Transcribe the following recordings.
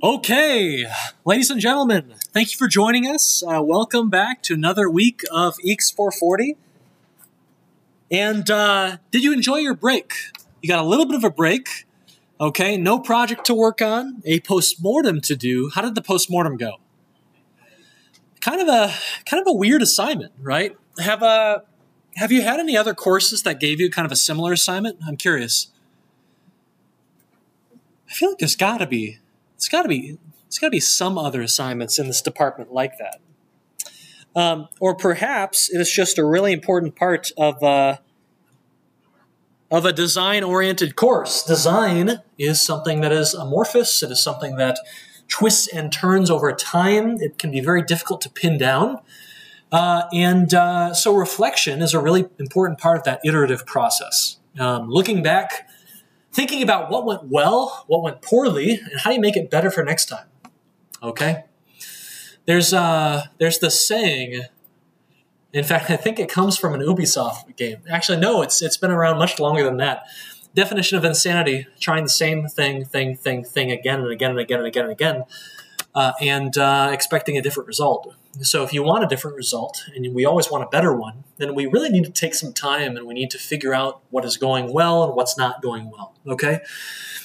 Okay, ladies and gentlemen, thank you for joining us. Welcome back to another week of EECS 440. And did you enjoy your break? You got a little bit of a break, okay? No project to work on, a postmortem to do. How did the postmortem go? Kind of a weird assignment, right? Have you had any other courses that gave you kind of a similar assignment? I'm curious. I feel like there's got to be some other assignments in this department like that. Or perhaps it is just a really important part of a design-oriented course. Design is something that is amorphous. It is something that twists and turns over time. It can be very difficult to pin down. So reflection is a really important part of that iterative process. Looking back, thinking about what went well, what went poorly, and how do you make it better for next time. Okay? There's this saying, in fact, I think it comes from an Ubisoft game. Actually, no, it's been around much longer than that. Definition of insanity, trying the same thing again and again and again and again and again, and expecting a different result. So if you want a different result, and we always want a better one, then we really need to take some time and we need to figure out what is going well and what's not going well, okay?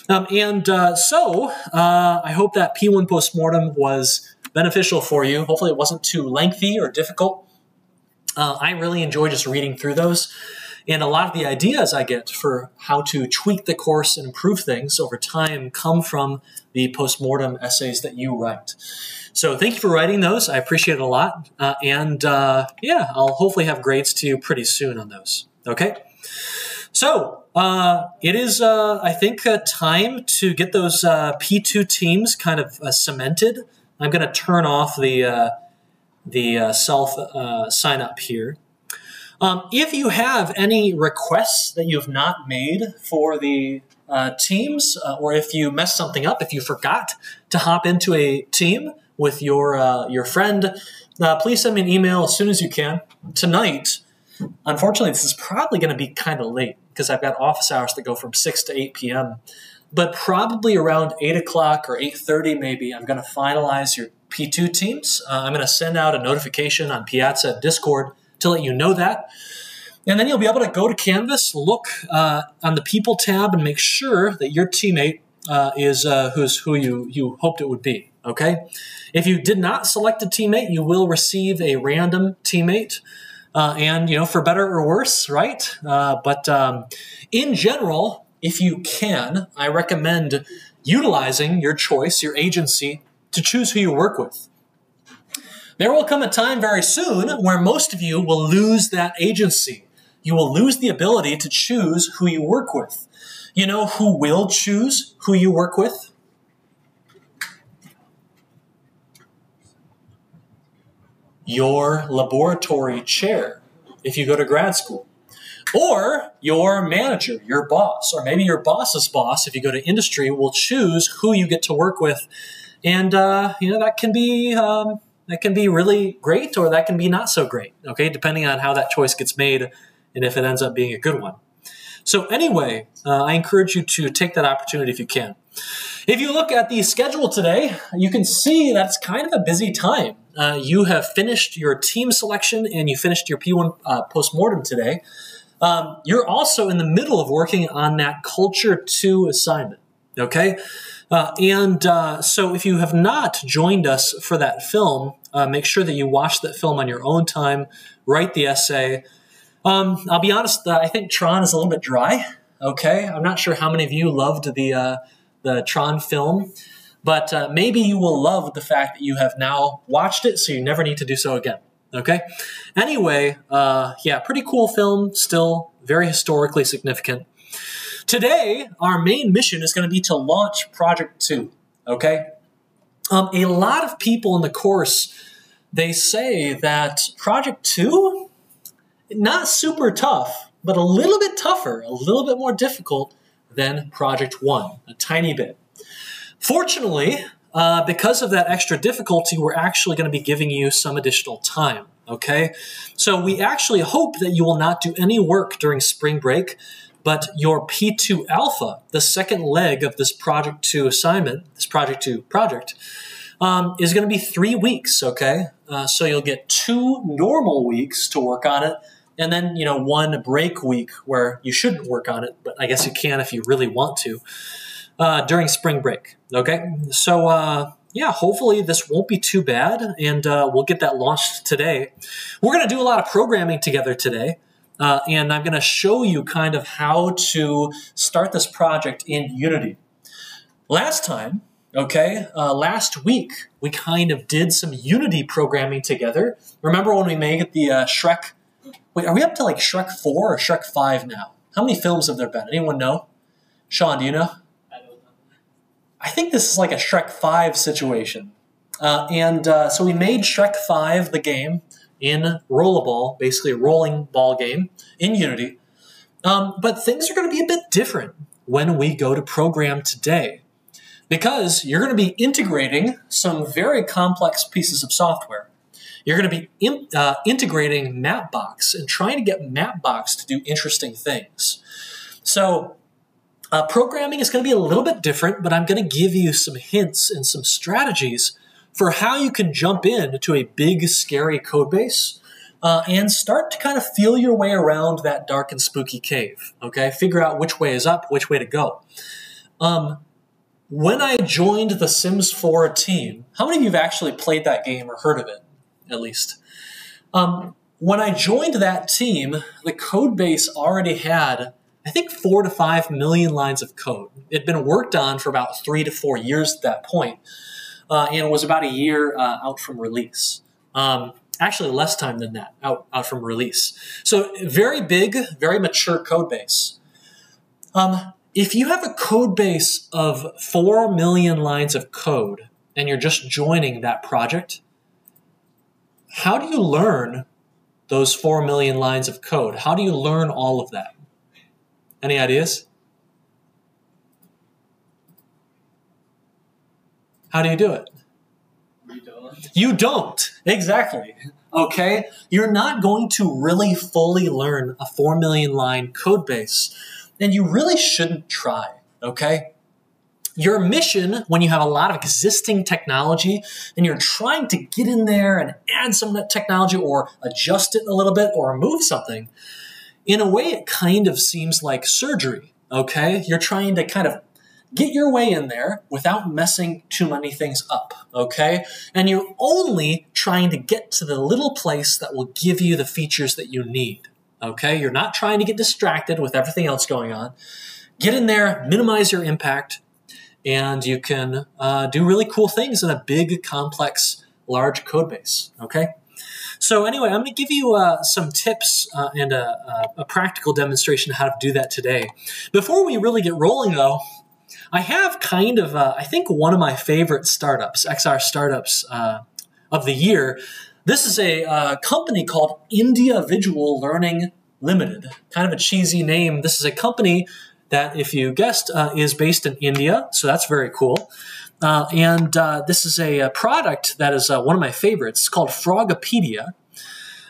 So I hope that P1 postmortem was beneficial for you. Hopefully it wasn't too lengthy or difficult. I really enjoy just reading through those. And a lot of the ideas I get for how to tweak the course and improve things over time come from the postmortem essays that you write. So thank you for writing those. I appreciate it a lot. Yeah, I'll hopefully have grades to you pretty soon on those. Okay? So it is, I think, time to get those P2 teams kind of cemented. I'm going to turn off the self sign up here. If you have any requests that you have not made for the teams, or if you messed something up, if you forgot to hop into a team with your friend, please send me an email as soon as you can. Tonight, unfortunately, this is probably going to be kind of late because I've got office hours that go from 6 to 8 p.m. But probably around 8 o'clock or 8:30 maybe, I'm going to finalize your P2 teams. I'm going to send out a notification on Piazza and Discord to let you know that. And then you'll be able to go to Canvas, look on the People tab, and make sure that your teammate is who you hoped it would be, okay? If you did not select a teammate, you will receive a random teammate, and, you know, for better or worse, right? But in general, if you can, I recommend utilizing your choice, your agency, to choose who you work with. There will come a time very soon where most of you will lose that agency. You will lose the ability to choose who you work with. You know who will choose who you work with? Your laboratory chair, if you go to grad school. Or your manager, your boss, or maybe your boss's boss, if you go to industry, will choose who you get to work with. And, you know, that can be really great, or that can be not so great, okay, depending on how that choice gets made and if it ends up being a good one. So anyway, I encourage you to take that opportunity if you can. If you look at the schedule today, you can see that it's kind of a busy time. You have finished your team selection and you finished your P1 postmortem today. You're also in the middle of working on that Culture 2 assignment, okay? So if you have not joined us for that film, make sure that you watch that film on your own time, write the essay. I'll be honest, I think Tron is a little bit dry, okay? I'm not sure how many of you loved the Tron film, but maybe you will love the fact that you have now watched it, so you never need to do so again, okay? Anyway, yeah, pretty cool film, still very historically significant. Today, our main mission is going to be to launch Project 2, okay? A lot of people in the course, they say that Project 2, not super tough, but a little bit tougher, a little bit more difficult than Project 1, a tiny bit. Fortunately, because of that extra difficulty, we're actually going to be giving you some additional time, okay? So we actually hope that you will not do any work during spring break. But your P2 alpha, the second leg of this project 2 assignment, this project 2 project, is going to be 3 weeks, okay? So you'll get 2 normal weeks to work on it, and then, 1 break week where you shouldn't work on it, but I guess you can if you really want to, during spring break, okay? So, yeah, hopefully this won't be too bad, and we'll get that launched today. We're going to do a lot of programming together today, and I'm going to show you kind of how to start this project in Unity. Last time, okay, last week, we kind of did some Unity programming together. Remember when we made the Shrek? Wait, are we up to like Shrek 4 or Shrek 5 now? How many films have there been? Anyone know? Sean, do you know? I think this is like a Shrek 5 situation. So we made Shrek 5, the game, in Rollerball, basically a rolling ball game in Unity. But things are going to be a bit different when we go to program today, because you're going to be integrating some very complex pieces of software. You're going to be integrating Mapbox and trying to get Mapbox to do interesting things. So programming is going to be a little bit different, but I'm going to give you some hints and some strategies for how you can jump into a big, scary code base and start to kind of feel your way around that dark and spooky cave, okay? Figure out which way is up, which way to go. When I joined the Sims 4 team, how many of you have actually played that game or heard of it, at least? When I joined that team, the code base already had, I think, 4 to 5 million lines of code. It had been worked on for about 3 to 4 years at that point, and it was about a year out from release. Actually, less time than that, out from release. So very big, very mature code base. If you have a code base of 4 million lines of code and you're just joining that project, how do you learn those 4 million lines of code? How do you learn all of that? Any ideas? How do you do it? You don't. You don't. Exactly. Okay? You're not going to really fully learn a 4 million line code base, and you really shouldn't try, okay? Your mission, when you have a lot of existing technology and you're trying to get in there and add some of that technology or adjust it a little bit or remove something, in a way it kind of seems like surgery, okay? You're trying to kind of get your way in there without messing too many things up, okay? And you're only trying to get to the little place that will give you the features that you need, okay? You're not trying to get distracted with everything else going on. Get in there, minimize your impact, and you can do really cool things in a big, complex, large code base, okay? So anyway, I'm going to give you some tips and a practical demonstration of how to do that today. Before we really get rolling, though, I have kind of, I think, one of my favorite startups, XR startups of the year. This is a company called India Visual Learning Limited. Kind of a cheesy name. This is a company that, if you guessed, is based in India, so that's very cool. And this is a product that is one of my favorites. It's called Frogopedia.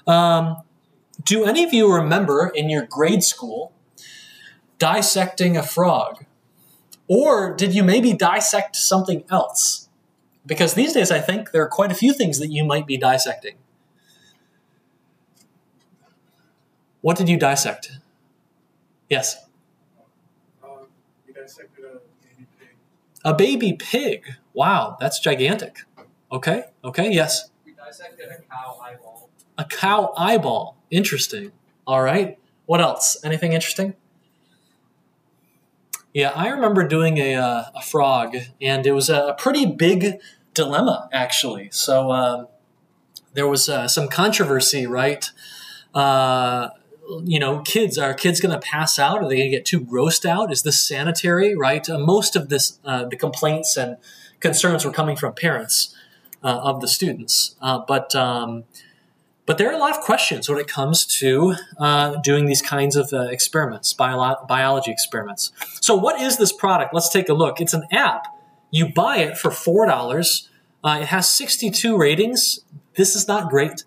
Do any of you remember in your grade school dissecting a frog? Or did you maybe dissect something else? Because these days I think there are quite a few things that you might be dissecting. What did you dissect? Yes? We dissected a baby pig. A baby pig. Wow, that's gigantic. Okay, yes. We dissected a cow eyeball. A cow eyeball. Interesting. All right. What else? Anything interesting? Yeah, I remember doing a frog, and it was a pretty big dilemma, actually. So there was some controversy, right? You know, are kids going to pass out? Are they going to get too grossed out? Is this sanitary, right? Most of this, the complaints and concerns were coming from parents of the students. But there are a lot of questions when it comes to doing these kinds of experiments, biology experiments. So what is this product? Let's take a look. It's an app. You buy it for $4. It has 62 ratings. This is not great.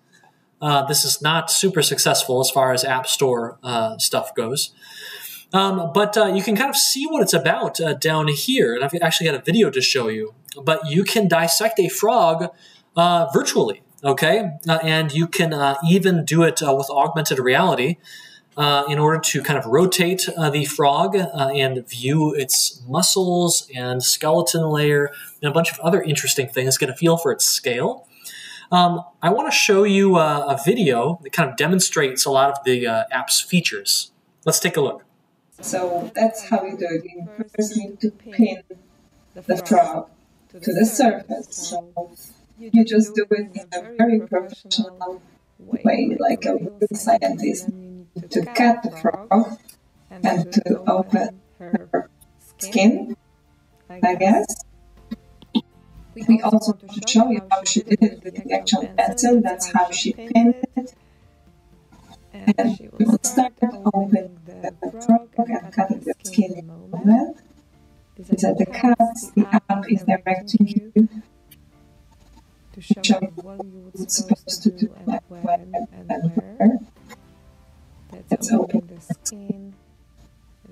This is not super successful as far as App Store stuff goes. But you can kind of see what it's about down here. And I've actually got a video to show you. But you can dissect a frog virtually, okay? And you can even do it with augmented reality in order to kind of rotate the frog and view its muscles and skeleton layer and a bunch of other interesting things, get a feel for its scale. I want to show you a video that kind of demonstrates a lot of the app's features. Let's take a look. So that's how you do it. You first need to pin the frog to the surface. So you just do it in a very professional way, like a real scientist, to cut the frog and to open her skin, I guess. We also want to show you how she did it with the actual pencil. That's how she pinned it. And she will start opening the frog and cutting the skin in a moment. These are the cuts. The app is directing you to show you what you're supposed to do and when and where. Let's open the skin.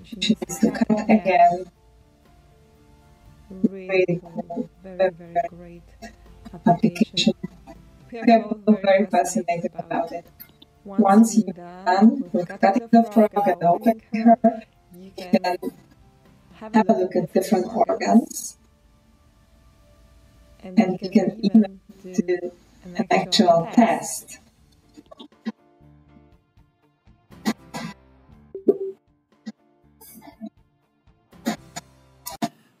She needs to cut again. Really cool. Very, very great application. We are both very fascinated about it. Once you're done with cutting the frog and opening her, you can have a look at different organs. And you can even do an actual test.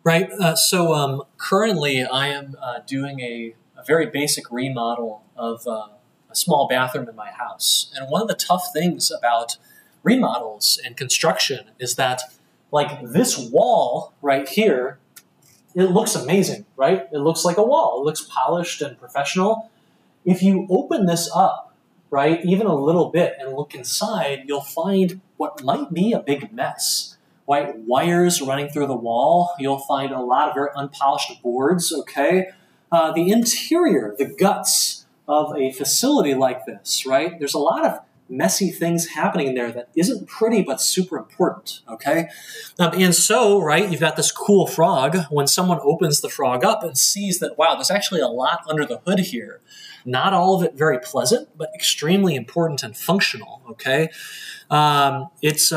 Right, so currently I am doing a very basic remodel of a small bathroom in my house. And one of the tough things about remodels and construction is that, like, this wall right here, it looks amazing, right? It looks like a wall. It looks polished and professional. If you open this up, right, even a little bit and look inside, you'll find what might be a big mess. White wires running through the wall. You'll find a lot of very unpolished boards, okay? The interior, the guts of a facility like this, right? There's a lot of messy things happening there that isn't pretty but super important, okay? And so, right, you've got this cool frog. When someone opens the frog up and sees that, wow, there's actually a lot under the hood here. Not all of it very pleasant, but extremely important and functional, okay? It's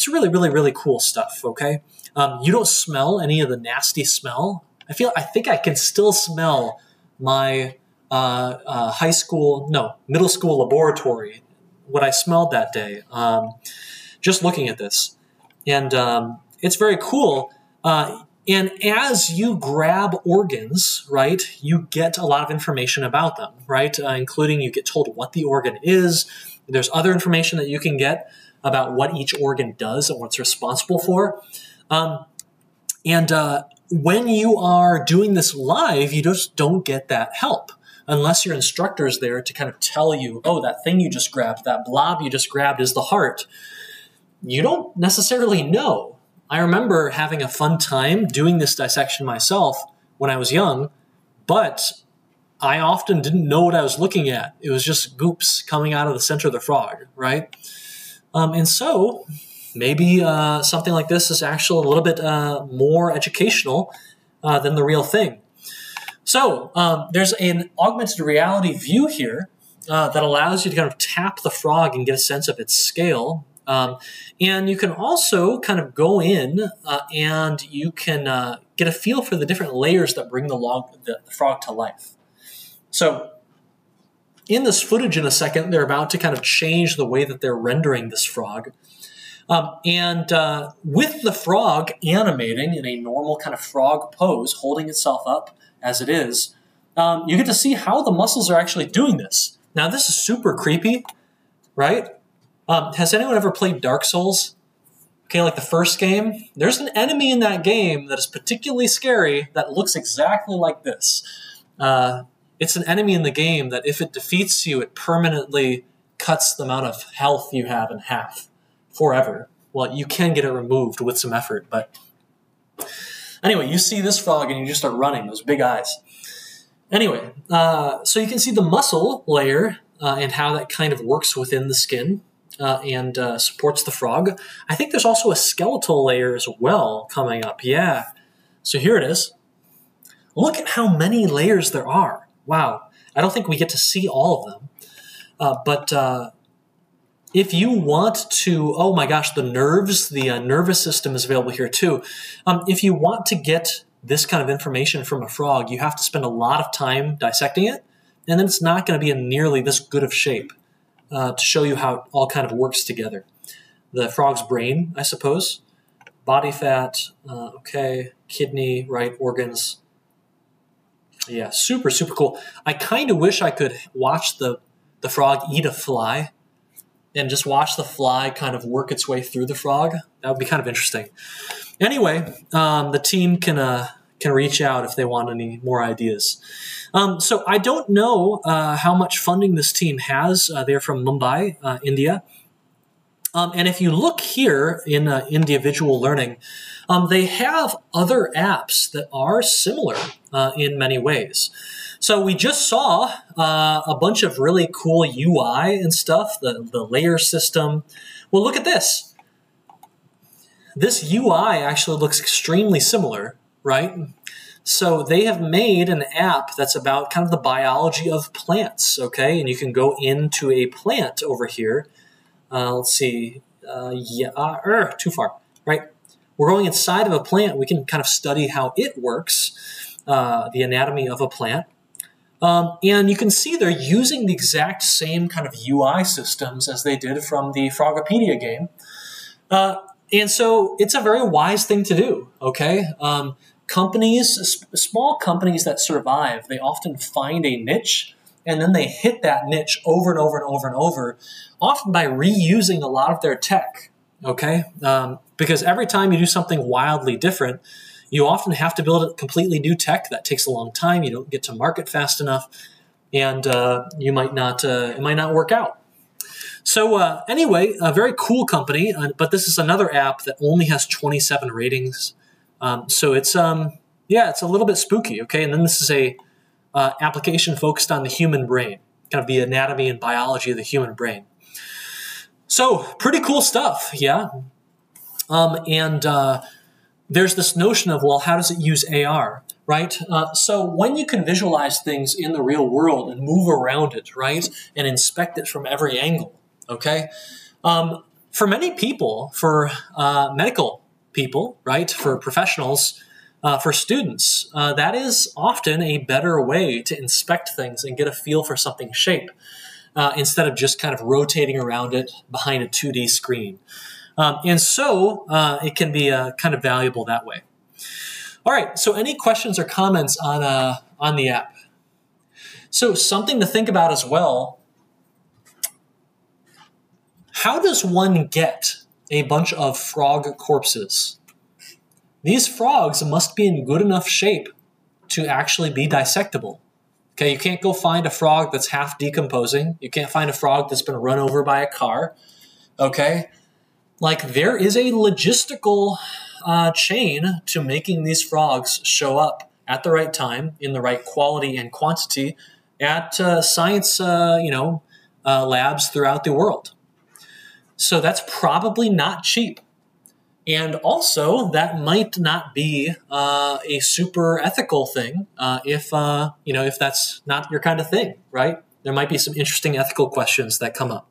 really, really, really cool stuff, okay? You don't smell any of the nasty smell. I think I can still smell my middle school laboratory, what I smelled that day, just looking at this. And it's very cool. And as you grab organs, right, you get a lot of information about them, right, including you get told what the organ is. There's other information that you can get about what each organ does and what it's responsible for. When you are doing this live, you just don't get that help unless your instructor is there to kind of tell you, oh, that thing you just grabbed, that blob you just grabbed is the heart. You don't necessarily know. I remember having a fun time doing this dissection myself when I was young, but I often didn't know what I was looking at. It was just goops coming out of the center of the frog, right? And so maybe something like this is actually a little bit more educational than the real thing. So there's an augmented reality view here that allows you to kind of tap the frog and get a sense of its scale. And you can also kind of go in and you can get a feel for the different layers that bring the frog to life. So in this footage in a second, they're about to kind of change the way that they're rendering this frog. With the frog animating in a normal kind of frog pose, holding itself up as it is, you get to see how the muscles are actually doing this. Now, this is super creepy, right? Has anyone ever played Dark Souls? Okay, like the first game? There's an enemy in that game that is particularly scary that looks exactly like this. It's an enemy in the game that if it defeats you, it permanently cuts the amount of health you have in half forever. Well, you can get it removed with some effort, but anyway, you see this frog and you just start running, those big eyes. Anyway, so you can see the muscle layer and how that kind of works within the skin. and supports the frog. I think there's also a skeletal layer as well coming up. Yeah. So here it is. Look at how many layers there are. Wow. I don't think we get to see all of them. But if you want to, oh my gosh, the nerves, the nervous system is available here too. If you want to get this kind of information from a frog, you have to spend a lot of time dissecting it, and then it's not going to be in nearly this good of shape to show you how it all kind of works together. The frog's brain, I suppose, body fat, okay, kidney, right, organs. Yeah, super, super cool. I kind of wish I could watch the frog eat a fly and just watch the fly kind of work its way through the frog. That would be kind of interesting. Anyway, the team can reach out if they want any more ideas. So I don't know how much funding this team has. They're from Mumbai, India. And if you look here in individual learning, they have other apps that are similar in many ways. So we just saw a bunch of really cool UI and stuff, the layer system. Well, look at this. This UI actually looks extremely similar, right? So they have made an app that's about kind of the biology of plants, okay? And you can go into a plant over here. Let's see. Too far, right? We're going inside of a plant. We can kind of study how it works, the anatomy of a plant. And you can see they're using the exact same kind of UI systems as they did from the Frogopedia game. And so it's a very wise thing to do, okay? Small companies that survive, they often find a niche, and then they hit that niche over and over and over and over, often by reusing a lot of their tech, okay? Because every time you do something wildly different, you often have to build a completely new tech. That takes a long time. You don't get to market fast enough, and it might not work out. So anyway, a very cool company, but this is another app that only has 27 ratings. So it's it's a little bit spooky, okay? And then this is a application focused on the human brain, kind of the anatomy and biology of the human brain. So pretty cool stuff, yeah. There's this notion of, well, how does it use AR, right? So when you can visualize things in the real world and move around it, right, and inspect it from every angle, okay? For many people, for medical people, right, for professionals, for students, that is often a better way to inspect things and get a feel for something's shape instead of just kind of rotating around it behind a 2D screen. And so it can be kind of valuable that way. All right, so any questions or comments on the app? So something to think about as well, how does one get a bunch of frog corpses? These frogs must be in good enough shape to actually be dissectable. Okay, you can't go find a frog that's half decomposing. You can't find a frog that's been run over by a car. Okay, like there is a logistical chain to making these frogs show up at the right time, in the right quality and quantity at science labs throughout the world. So that's probably not cheap. And also, that might not be a super ethical thing if that's not your kind of thing, right? There might be some interesting ethical questions that come up.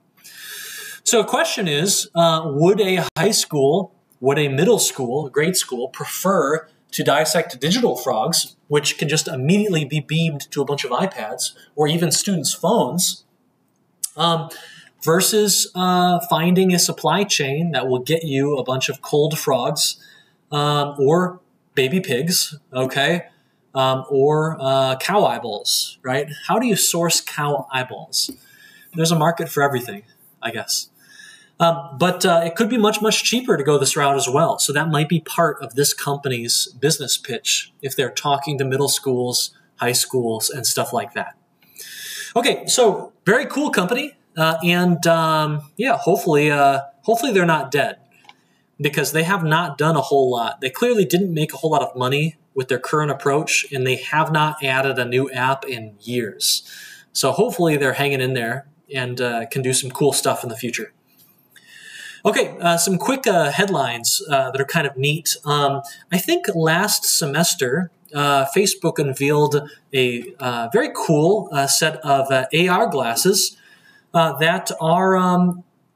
So a question is, would a high school, would a middle school, a grade school, prefer to dissect digital frogs, which can just immediately be beamed to a bunch of iPads or even students' phones, versus finding a supply chain that will get you a bunch of cold frogs or baby pigs, okay, or cow eyeballs, right? How do you source cow eyeballs? There's a market for everything, I guess. But it could be much, much cheaper to go this route as well. So that might be part of this company's business pitch if they're talking to middle schools, high schools, and stuff like that. Okay, so very cool company. Hopefully they're not dead, because they have not done a whole lot. They clearly didn't make a whole lot of money with their current approach, and they have not added a new app in years. So hopefully they're hanging in there and can do some cool stuff in the future. Okay, some quick headlines that are kind of neat. I think last semester, Facebook unveiled a very cool set of AR glasses that are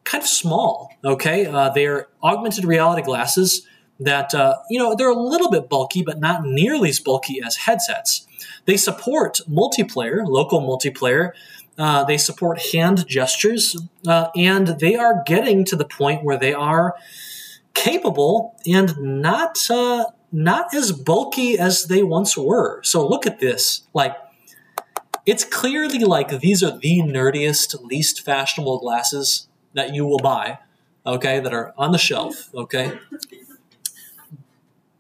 kind of small, okay? They're augmented reality glasses that, they're a little bit bulky, but not nearly as bulky as headsets. They support multiplayer, local multiplayer. They support hand gestures, and they are getting to the point where they are capable and not as bulky as they once were. So look at this. Like, it's clearly like these are the nerdiest, least fashionable glasses that you will buy, okay, that are on the shelf, okay?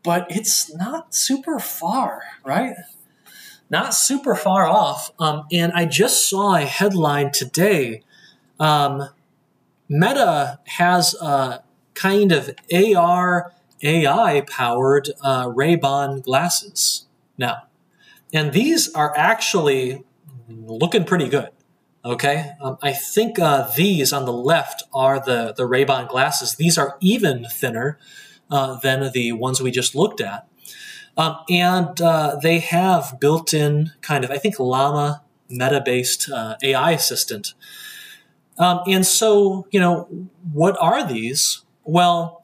But it's not super far, right? Not super far off. And I just saw a headline today. Meta has a kind of AR, AI-powered Ray-Ban glasses now. And these are actually looking pretty good, okay? I think these on the left are the Ray-Ban glasses. These are even thinner than the ones we just looked at. And they have built-in kind of, I think, Llama meta-based AI assistant. And so, what are these? Well,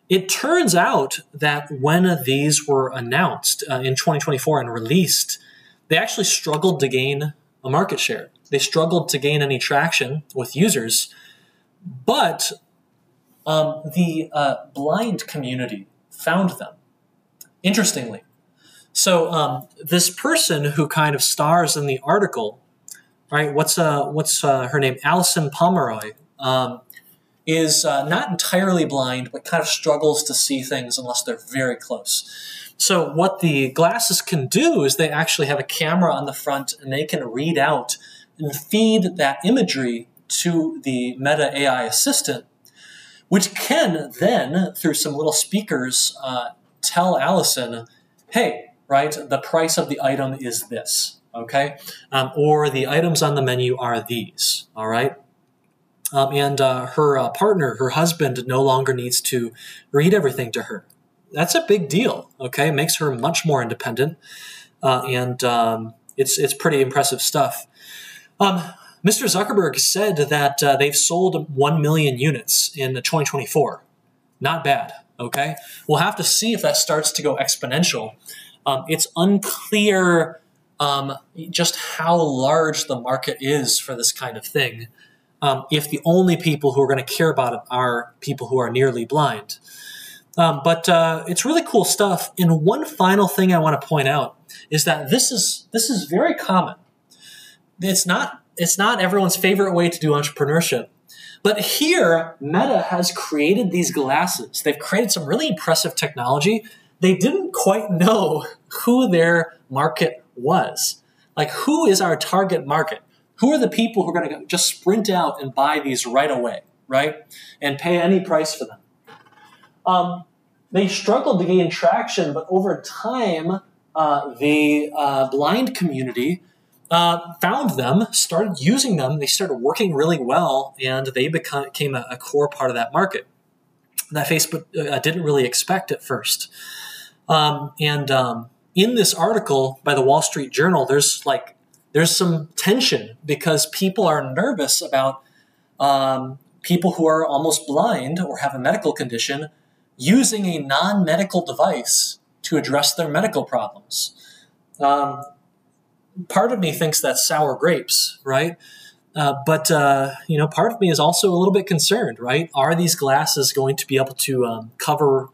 it turns out that when these were announced in 2024 and released, they actually struggled to gain a market share. They struggled to gain any traction with users. But the blind community found them. Interestingly. So this person who kind of stars in the article, right? What's her name? Alison Pomeroy, is not entirely blind, but kind of struggles to see things unless they're very close. So what the glasses can do is they actually have a camera on the front, and they can read out and feed that imagery to the Meta AI assistant, which can then, through some little speakers, tell Allison, hey, right, the price of the item is this, okay? Or the items on the menu are these, all right? And her partner, her husband, no longer needs to read everything to her. That's a big deal, okay? It makes her much more independent, and it's pretty impressive stuff. Mr. Zuckerberg said that they've sold 1 million units in 2024. Not bad, okay? We'll have to see if that starts to go exponential. It's unclear just how large the market is for this kind of thing if the only people who are going to care about it are people who are nearly blind. But it's really cool stuff. And one final thing I want to point out is that this is very common. It's not everyone's favorite way to do entrepreneurship. But here, Meta has created these glasses. They've created some really impressive technology. They didn't quite know who their market was. Like, who is our target market? Who are the people who are going to just sprint out and buy these right away, right? And pay any price for them. They struggled to gain traction, but over time, the blind community found them, started using them. They started working really well, and they became a core part of that market that Facebook didn't really expect at first. In this article by the Wall Street Journal, there's some tension because people are nervous about people who are almost blind or have a medical condition using a non-medical device to address their medical problems. Part of me thinks that's sour grapes, right? But part of me is also a little bit concerned, right? Are these glasses going to be able to cover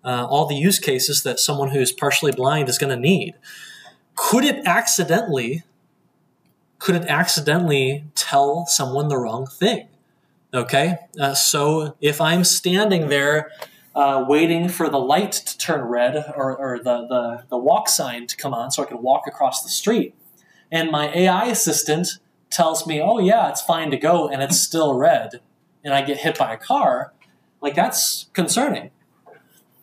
all the use cases that someone who's partially blind is going to need? Could it accidentally tell someone the wrong thing? Okay, so if I'm standing there waiting for the light to turn red or the walk sign to come on so I can walk across the street, and my AI assistant tells me, oh yeah, it's fine to go, and it's still red, and I get hit by a car, like, that's concerning.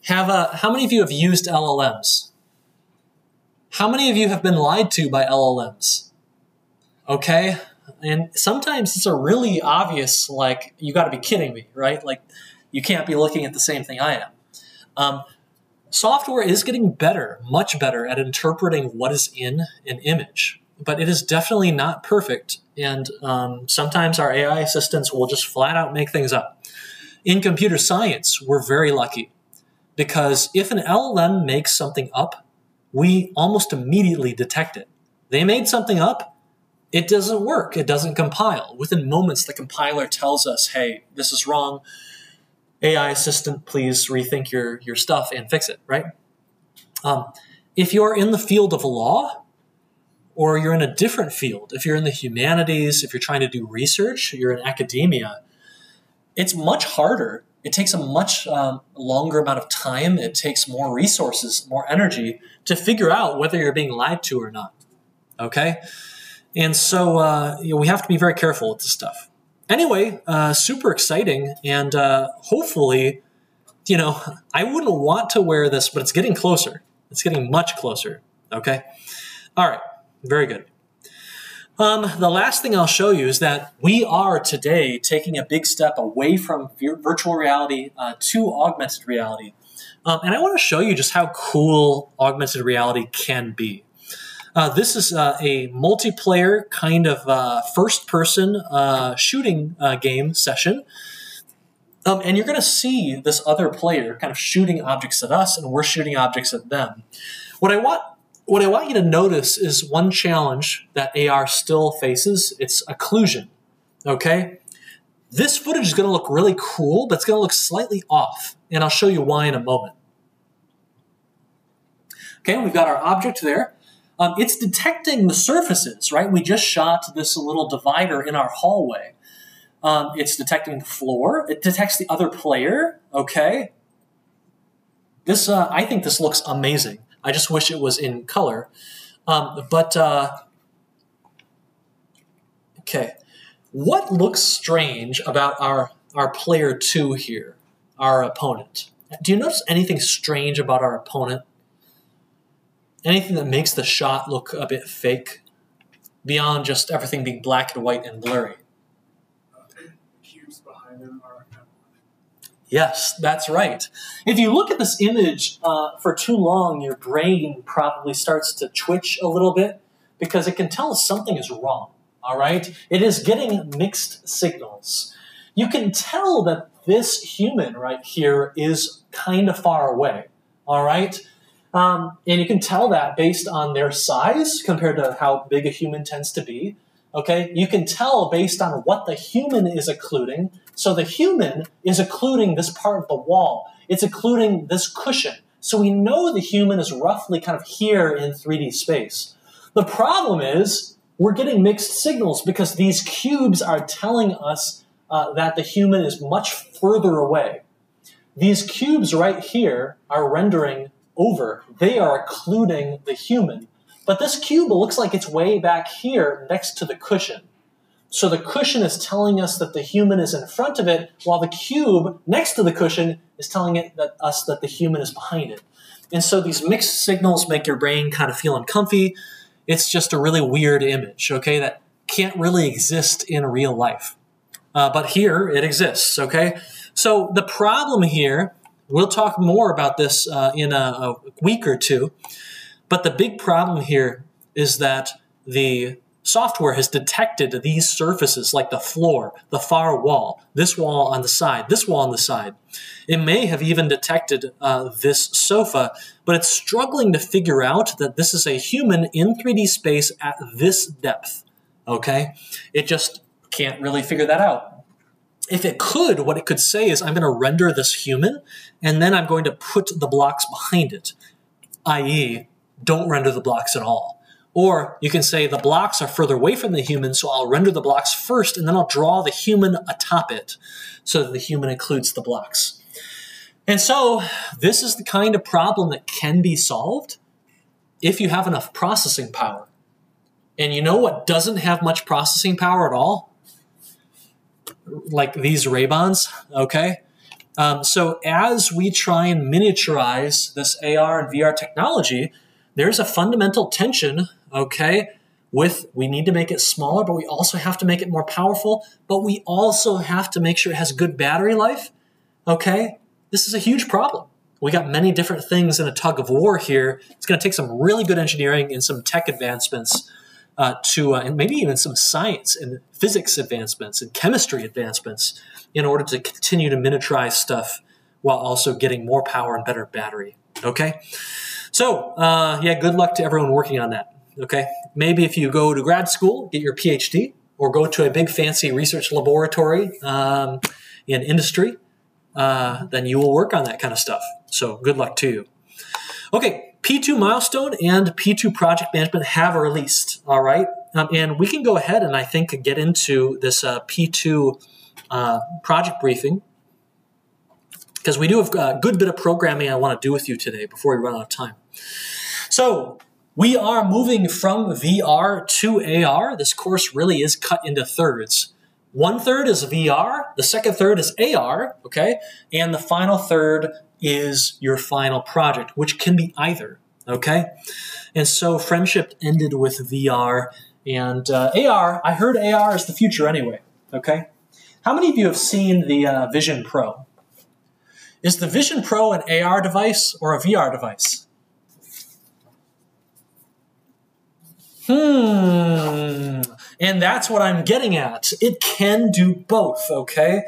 How many of you have used LLMs? How many of you have been lied to by LLMs? Okay, and sometimes it's a really obvious, like, you got to be kidding me, right? Like, You can't be looking at the same thing I am. Software is getting better, much better at interpreting what is in an image, but it is definitely not perfect. And sometimes our AI assistants will just flat out make things up. In computer science, we're very lucky because if an LLM makes something up, we almost immediately detect it. They made something up, it doesn't work, it doesn't compile. Within moments, the compiler tells us, hey, this is wrong. AI assistant, please rethink your stuff and fix it, right? If you're in the field of law, or you're in a different field, if you're in the humanities, if you're trying to do research, you're in academia, it's much harder. It takes a much longer amount of time. It takes more resources, more energy to figure out whether you're being lied to or not, okay? And so we have to be very careful with this stuff. Anyway, super exciting, and hopefully, I wouldn't want to wear this, but it's getting closer. It's getting much closer, okay? All right, very good. The last thing I'll show you is that we are today taking a big step away from virtual reality to augmented reality. And I want to show you just how cool augmented reality can be. This is a multiplayer kind of first-person shooting game session. And you're going to see this other player kind of shooting objects at us, and we're shooting objects at them. What I want you to notice is one challenge that AR still faces. It's occlusion, okay? This footage is going to look really cool, but it's going to look slightly off, and I'll show you why in a moment. Okay, we've got our object there. It's detecting the surfaces, right? We just shot this little divider in our hallway. It's detecting the floor. It detects the other player, okay? I think this looks amazing. I just wish it was in color. Okay. What looks strange about our player 2 here, our opponent? Do you notice anything strange about our opponent? Anything that makes the shot look a bit fake beyond just everything being black and white and blurry? The cubes behind them are Yes, that's right. If you look at this image for too long, your brain probably starts to twitch a little bit because it can tell us something is wrong, all right? It is getting mixed signals. You can tell that this human right here is kind of far away, all right? And you can tell that based on their size compared to how big a human tends to be. Okay, you can tell based on what the human is occluding. So the human is occluding this part of the wall. It's occluding this cushion. So we know the human is roughly kind of here in 3D space. The problem is we're getting mixed signals because these cubes are telling us that the human is much further away. These cubes right here are rendering over. They are occluding the human. But this cube looks like it's way back here next to the cushion. So the cushion is telling us that the human is in front of it, while the cube next to the cushion is telling us that the human is behind it. And so these mixed signals make your brain kind of feel uncomfy. It's just a really weird image, okay, that can't really exist in real life. But here it exists, okay? So the problem here, we'll talk more about this in a week or two, but the big problem here is that the software has detected these surfaces like the floor, the far wall, this wall on the side, this wall on the side. It may have even detected this sofa, but it's struggling to figure out that this is a human in 3D space at this depth, okay? It just can't really figure that out. If it could, what it could say is, I'm going to render this human, and then I'm going to put the blocks behind it, i.e., don't render the blocks at all. Or you can say the blocks are further away from the human, so I'll render the blocks first, and then I'll draw the human atop it so that the human includes the blocks. And so this is the kind of problem that can be solved if you have enough processing power. And you know what doesn't have much processing power at all? Like these Ray-Bans, okay? So as we try and miniaturize this AR and VR technology, there's a fundamental tension, okay, with we need to make it smaller, but we also have to make it more powerful, but we also have to make sure it has good battery life, okay, this is a huge problem. We got many different things in a tug of war here. It's going to take some really good engineering and some tech advancements and maybe even some science and physics advancements and chemistry advancements in order to continue to miniaturize stuff while also getting more power and better battery, okay? So, yeah, good luck to everyone working on that, okay? Maybe if you go to grad school, get your PhD, or go to a big fancy research laboratory in industry, then you will work on that kind of stuff. So good luck to you. Okay, P2 milestone and P2 project management have released, all right? And we can go ahead and I think get into this P2 project briefing because we do have a good bit of programming I want to do with you today before we run out of time. So we are moving from VR to AR. This course really is cut into thirds. One third is VR, the second third is AR, okay? And the final third is your final project, which can be either, okay? And so friendship ended with VR and AR. I heard AR is the future anyway, okay? How many of you have seen the Vision Pro? Is the Vision Pro an AR device or a VR device? And that's what I'm getting at. It can do both, okay?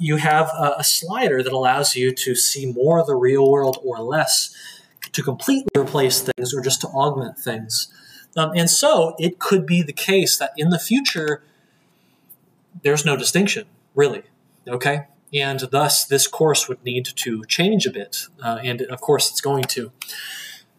You have a slider that allows you to see more of the real world or less, to completely replace things or just to augment things. And so it could be the case that in the future, there's no distinction, really, okay? And thus, this course would need to change a bit, and of course, it's going to.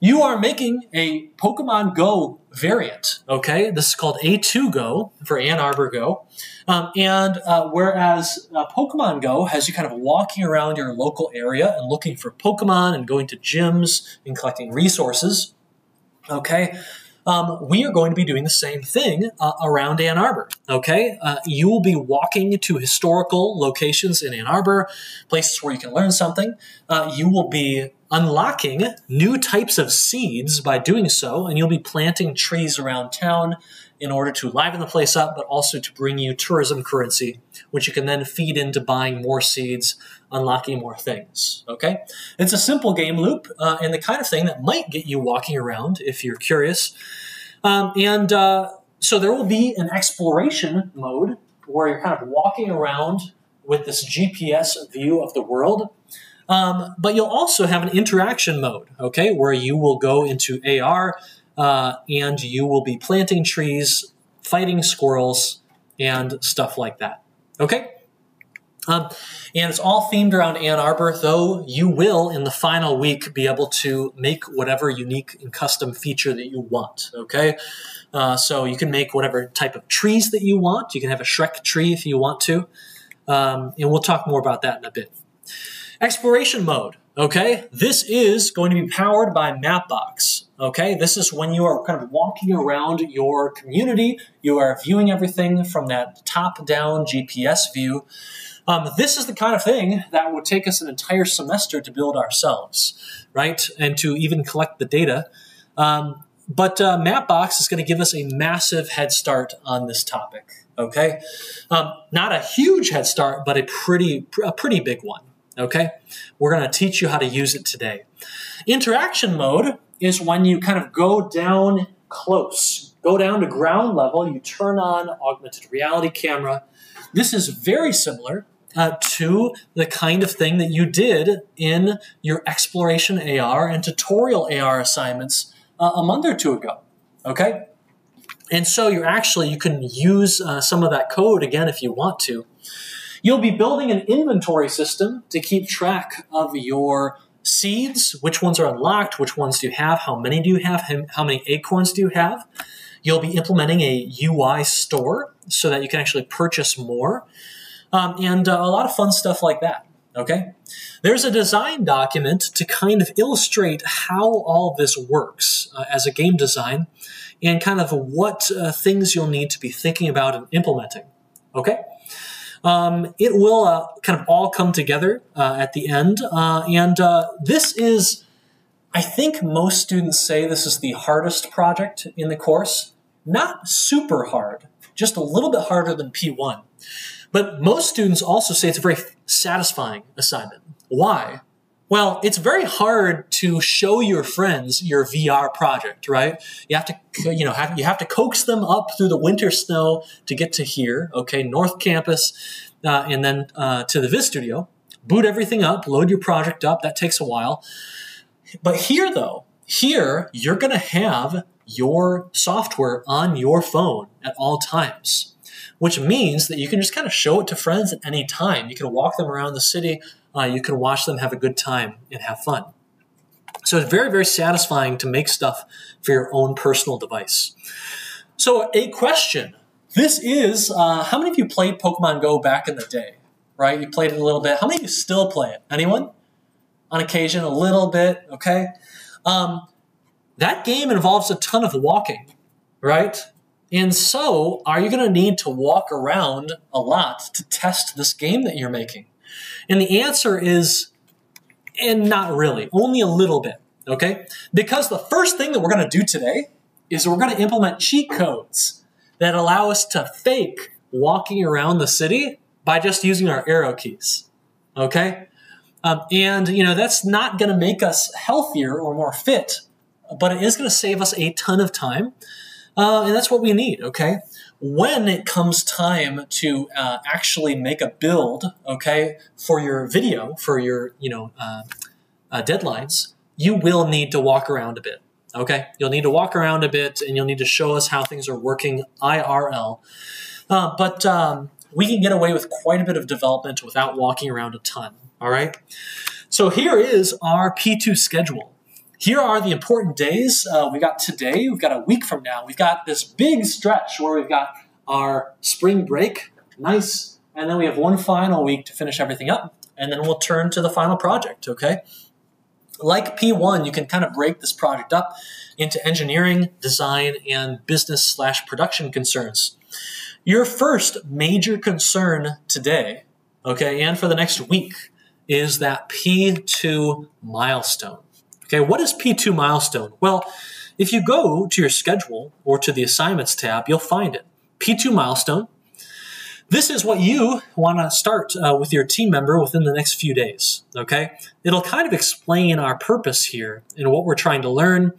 You are making a Pokemon Go variant, okay? This is called A2 Go for Ann Arbor Go. Whereas Pokemon Go has you kind of walking around your local area and looking for Pokemon and going to gyms and collecting resources, okay? We are going to be doing the same thing around Ann Arbor, okay? You will be walking to historical locations in Ann Arbor, places where you can learn something. You will be unlocking new types of seeds by doing so, and you'll be planting trees around town in order to liven the place up, but also to bring you tourism currency, which you can then feed into buying more seeds, unlocking more things, okay? It's a simple game loop and the kind of thing that might get you walking around if you're curious. So there will be an exploration mode where you're kind of walking around with this GPS view of the world. But you'll also have an interaction mode, okay, where you will go into AR and you will be planting trees, fighting squirrels, and stuff like that, okay? And it's all themed around Ann Arbor, though you will, in the final week, be able to make whatever unique and custom feature that you want, okay? So you can make whatever type of trees that you want. You can have a Shrek tree if you want to, and we'll talk more about that in a bit. Exploration mode, okay? This is going to be powered by Mapbox, okay? This is when you are kind of walking around your community. You are viewing everything from that top-down GPS view. This is the kind of thing that would take us an entire semester to build ourselves, right? And to even collect the data. But Mapbox is going to give us a massive head start on this topic, okay? Not a huge head start, but a pretty big one. Okay, we're going to teach you how to use it today. Interaction mode is when you kind of go down close, go down to ground level, you turn on augmented reality camera. This is very similar to the kind of thing that you did in your exploration AR and tutorial AR assignments a month or two ago, okay? And so you can use some of that code again if you want to. You'll be building an inventory system to keep track of your seeds, which ones are unlocked, which ones do you have, how many do you have, how many acorns do you have. You'll be implementing a UI store so that you can actually purchase more, and a lot of fun stuff like that, okay? There's a design document to kind of illustrate how all this works as a game design and kind of what things you'll need to be thinking about and implementing, okay? It will kind of all come together at the end. This is, I think most students say this is the hardest project in the course. Not super hard, just a little bit harder than P1. But most students also say it's a very satisfying assignment. Why? Well, it's very hard to show your friends your VR project, right? You have to, you have to coax them up through the winter snow to get to here, okay, North Campus, and then to the Viz Studio. Boot everything up, load your project up. That takes a while. But here, though, here you're going to have your software on your phone at all times, which means that you can just kind of show it to friends at any time. You can walk them around the city. You can watch them have a good time and have fun. So it's very, very satisfying to make stuff for your own personal device. So a question. This is, how many of you played Pokemon Go back in the day? Right? You played it a little bit. How many of you still play it? Anyone? On occasion, a little bit, okay? That game involves a ton of walking, right? And so, are you going to need to walk around a lot to test this game that you're making? And the answer is, and not really, only a little bit, okay? Because the first thing that we're going to do today is we're going to implement cheat codes that allow us to fake walking around the city by just using our arrow keys, okay? And, that's not going to make us healthier or more fit, but it is going to save us a ton of time, and that's what we need, okay? When it comes time to actually make a build, okay, for your video, for your, deadlines, you will need to walk around a bit, okay? You'll need to walk around a bit, and you'll need to show us how things are working IRL. But we can get away with quite a bit of development without walking around a ton, all right? So here is our P2 schedule. Here are the important days. We got today, we've got a week from now. We've got this big stretch where we've got our spring break, nice, and then we have one final week to finish everything up, and then we'll turn to the final project, okay? Like P1, you can kind of break this project up into engineering, design, and business/production concerns. Your first major concern today, okay, and for the next week, is that P2 milestone. Okay, what is P2 milestone? Well, if you go to your schedule or to the assignments tab, you'll find it. P2 milestone. This is what you want to start with your team member within the next few days, okay? It'll kind of explain our purpose here and what we're trying to learn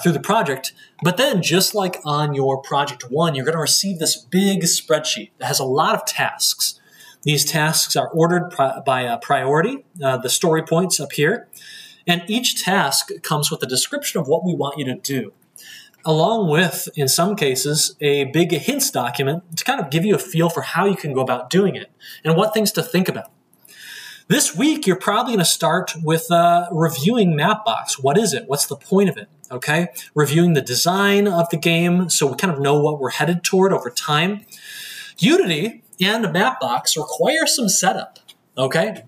through the project. But then, just like on your project one, you're going to receive this big spreadsheet that has a lot of tasks. These tasks are ordered by priority, the story points up here. And each task comes with a description of what we want you to do, along with, in some cases, a big hints document to kind of give you a feel for how you can go about doing it and what things to think about. This week, you're probably going to start with reviewing Mapbox. What is it? What's the point of it? Okay, reviewing the design of the game so we kind of know what we're headed toward over time. Unity and Mapbox require some setup, okay?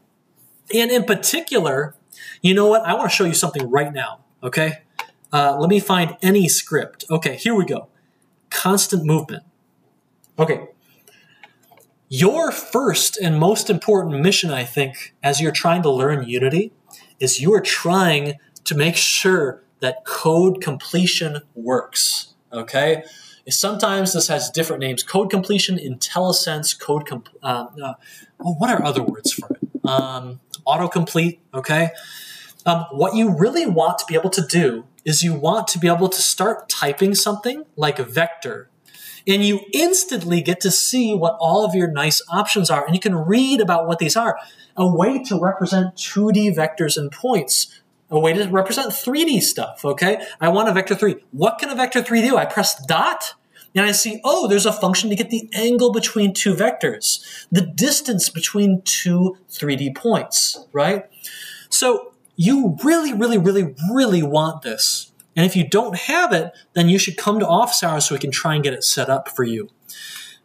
And in particular, you know what? I want to show you something right now, okay? Let me find any script. Okay, here we go. Constant movement. Okay. Your first and most important mission, I think, as you're trying to learn Unity, is you are trying to make sure that code completion works, okay? Sometimes this has different names. Code completion, IntelliSense, what are other words for it? Autocomplete, okay? What you really want to be able to do is you want to be able to start typing something like a vector, and you instantly get to see what all of your nice options are, and you can read about what these are. A way to represent 2D vectors and points, a way to represent 3D stuff, okay? I want a vector 3. What can a vector 3 do? I press dot, and I see, oh, there's a function to get the angle between two vectors, the distance between two 3D points, right? So you really, really, really, really want this. And if you don't have it, then you should come to office hours so we can try and get it set up for you.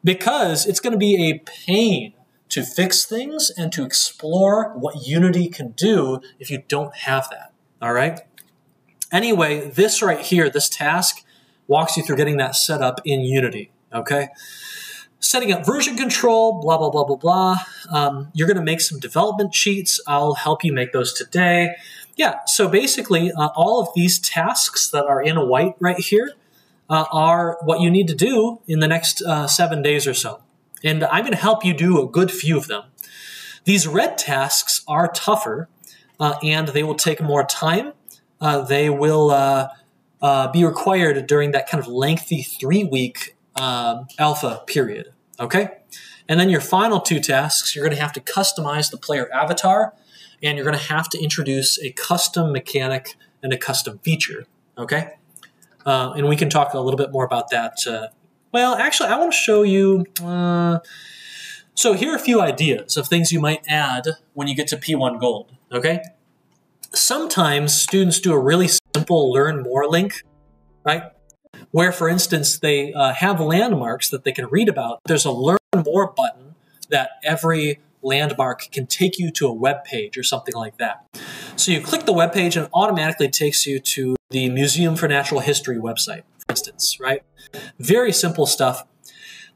Because it's going to be a pain to fix things and to explore what Unity can do if you don't have that, all right? Anyway, this right here, this task, walks you through getting that set up in Unity, okay? Setting up version control, blah, blah, blah, blah, blah. You're going to make some development sheets. I'll help you make those today. Yeah, so basically, all of these tasks that are in white right here are what you need to do in the next 7 days or so. And I'm going to help you do a good few of them. These red tasks are tougher, and they will take more time. They will be required during that kind of lengthy 3-week alpha period, okay? And then your final 2 tasks, you're going to have to customize the player avatar, and you're going to have to introduce a custom mechanic and a custom feature, okay? And we can talk a little bit more about that. Well, actually, I want to show you... So here are a few ideas of things you might add when you get to P1 Gold, okay? Sometimes students do a really simple learn more link, right? Where, for instance, they have landmarks that they can read about. There's a learn more button that every landmark can take you to a web page or something like that. So you click the web page and it automatically takes you to the Museum for Natural History website, for instance, right? Very simple stuff.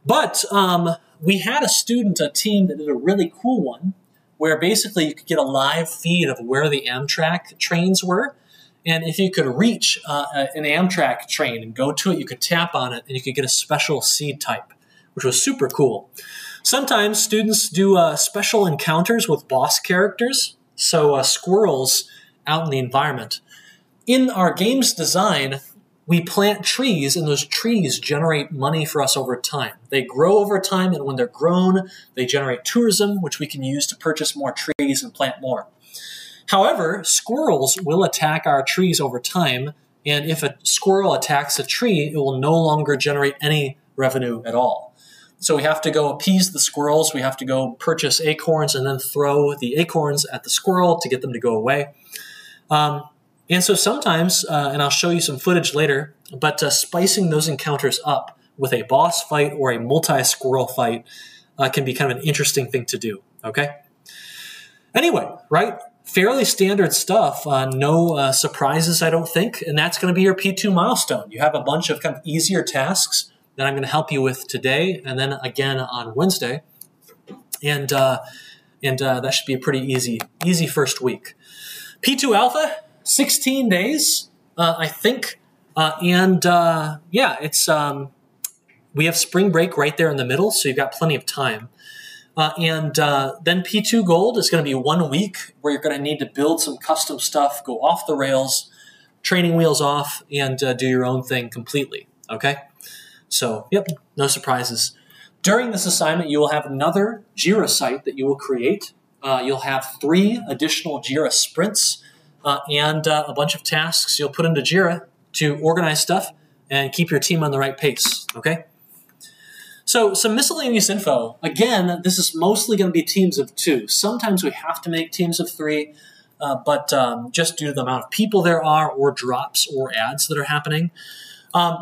But we had a team that did a really cool one where basically you could get a live feed of where the Amtrak trains were. And if you could reach an Amtrak train and go to it, you could tap on it and you could get a special seed type, which was super cool. Sometimes students do special encounters with boss characters, so squirrels out in the environment. In our game's design, we plant trees, and those trees generate money for us over time. They grow over time, and when they're grown, they generate tourism, which we can use to purchase more trees and plant more. However, squirrels will attack our trees over time, and if a squirrel attacks a tree, it will no longer generate any revenue at all. So we have to go appease the squirrels, we have to go purchase acorns, and then throw the acorns at the squirrel to get them to go away. And so sometimes, and I'll show you some footage later, but spicing those encounters up with a boss fight or a multi-squirrel fight can be kind of an interesting thing to do, okay? Anyway, right? Fairly standard stuff, no surprises, I don't think, and that's going to be your P2 milestone. You have a bunch of kind of easier tasks that I'm going to help you with today and then again on Wednesday, and that should be a pretty easy first week. P2 Alpha, 16 days, I think, yeah, it's we have spring break right there in the middle, so you've got plenty of time. And then P2 Gold is going to be 1 week where you're going to need to build some custom stuff, go off the rails, training wheels off, and do your own thing completely, okay? So, yep, no surprises. During this assignment, you will have another JIRA site that you will create. You'll have 3 additional JIRA sprints and a bunch of tasks you'll put into JIRA to organize stuff and keep your team on the right pace, okay? So some miscellaneous info. Again, this is mostly going to be teams of 2. Sometimes we have to make teams of 3, but just due to the amount of people there are or drops or ads that are happening.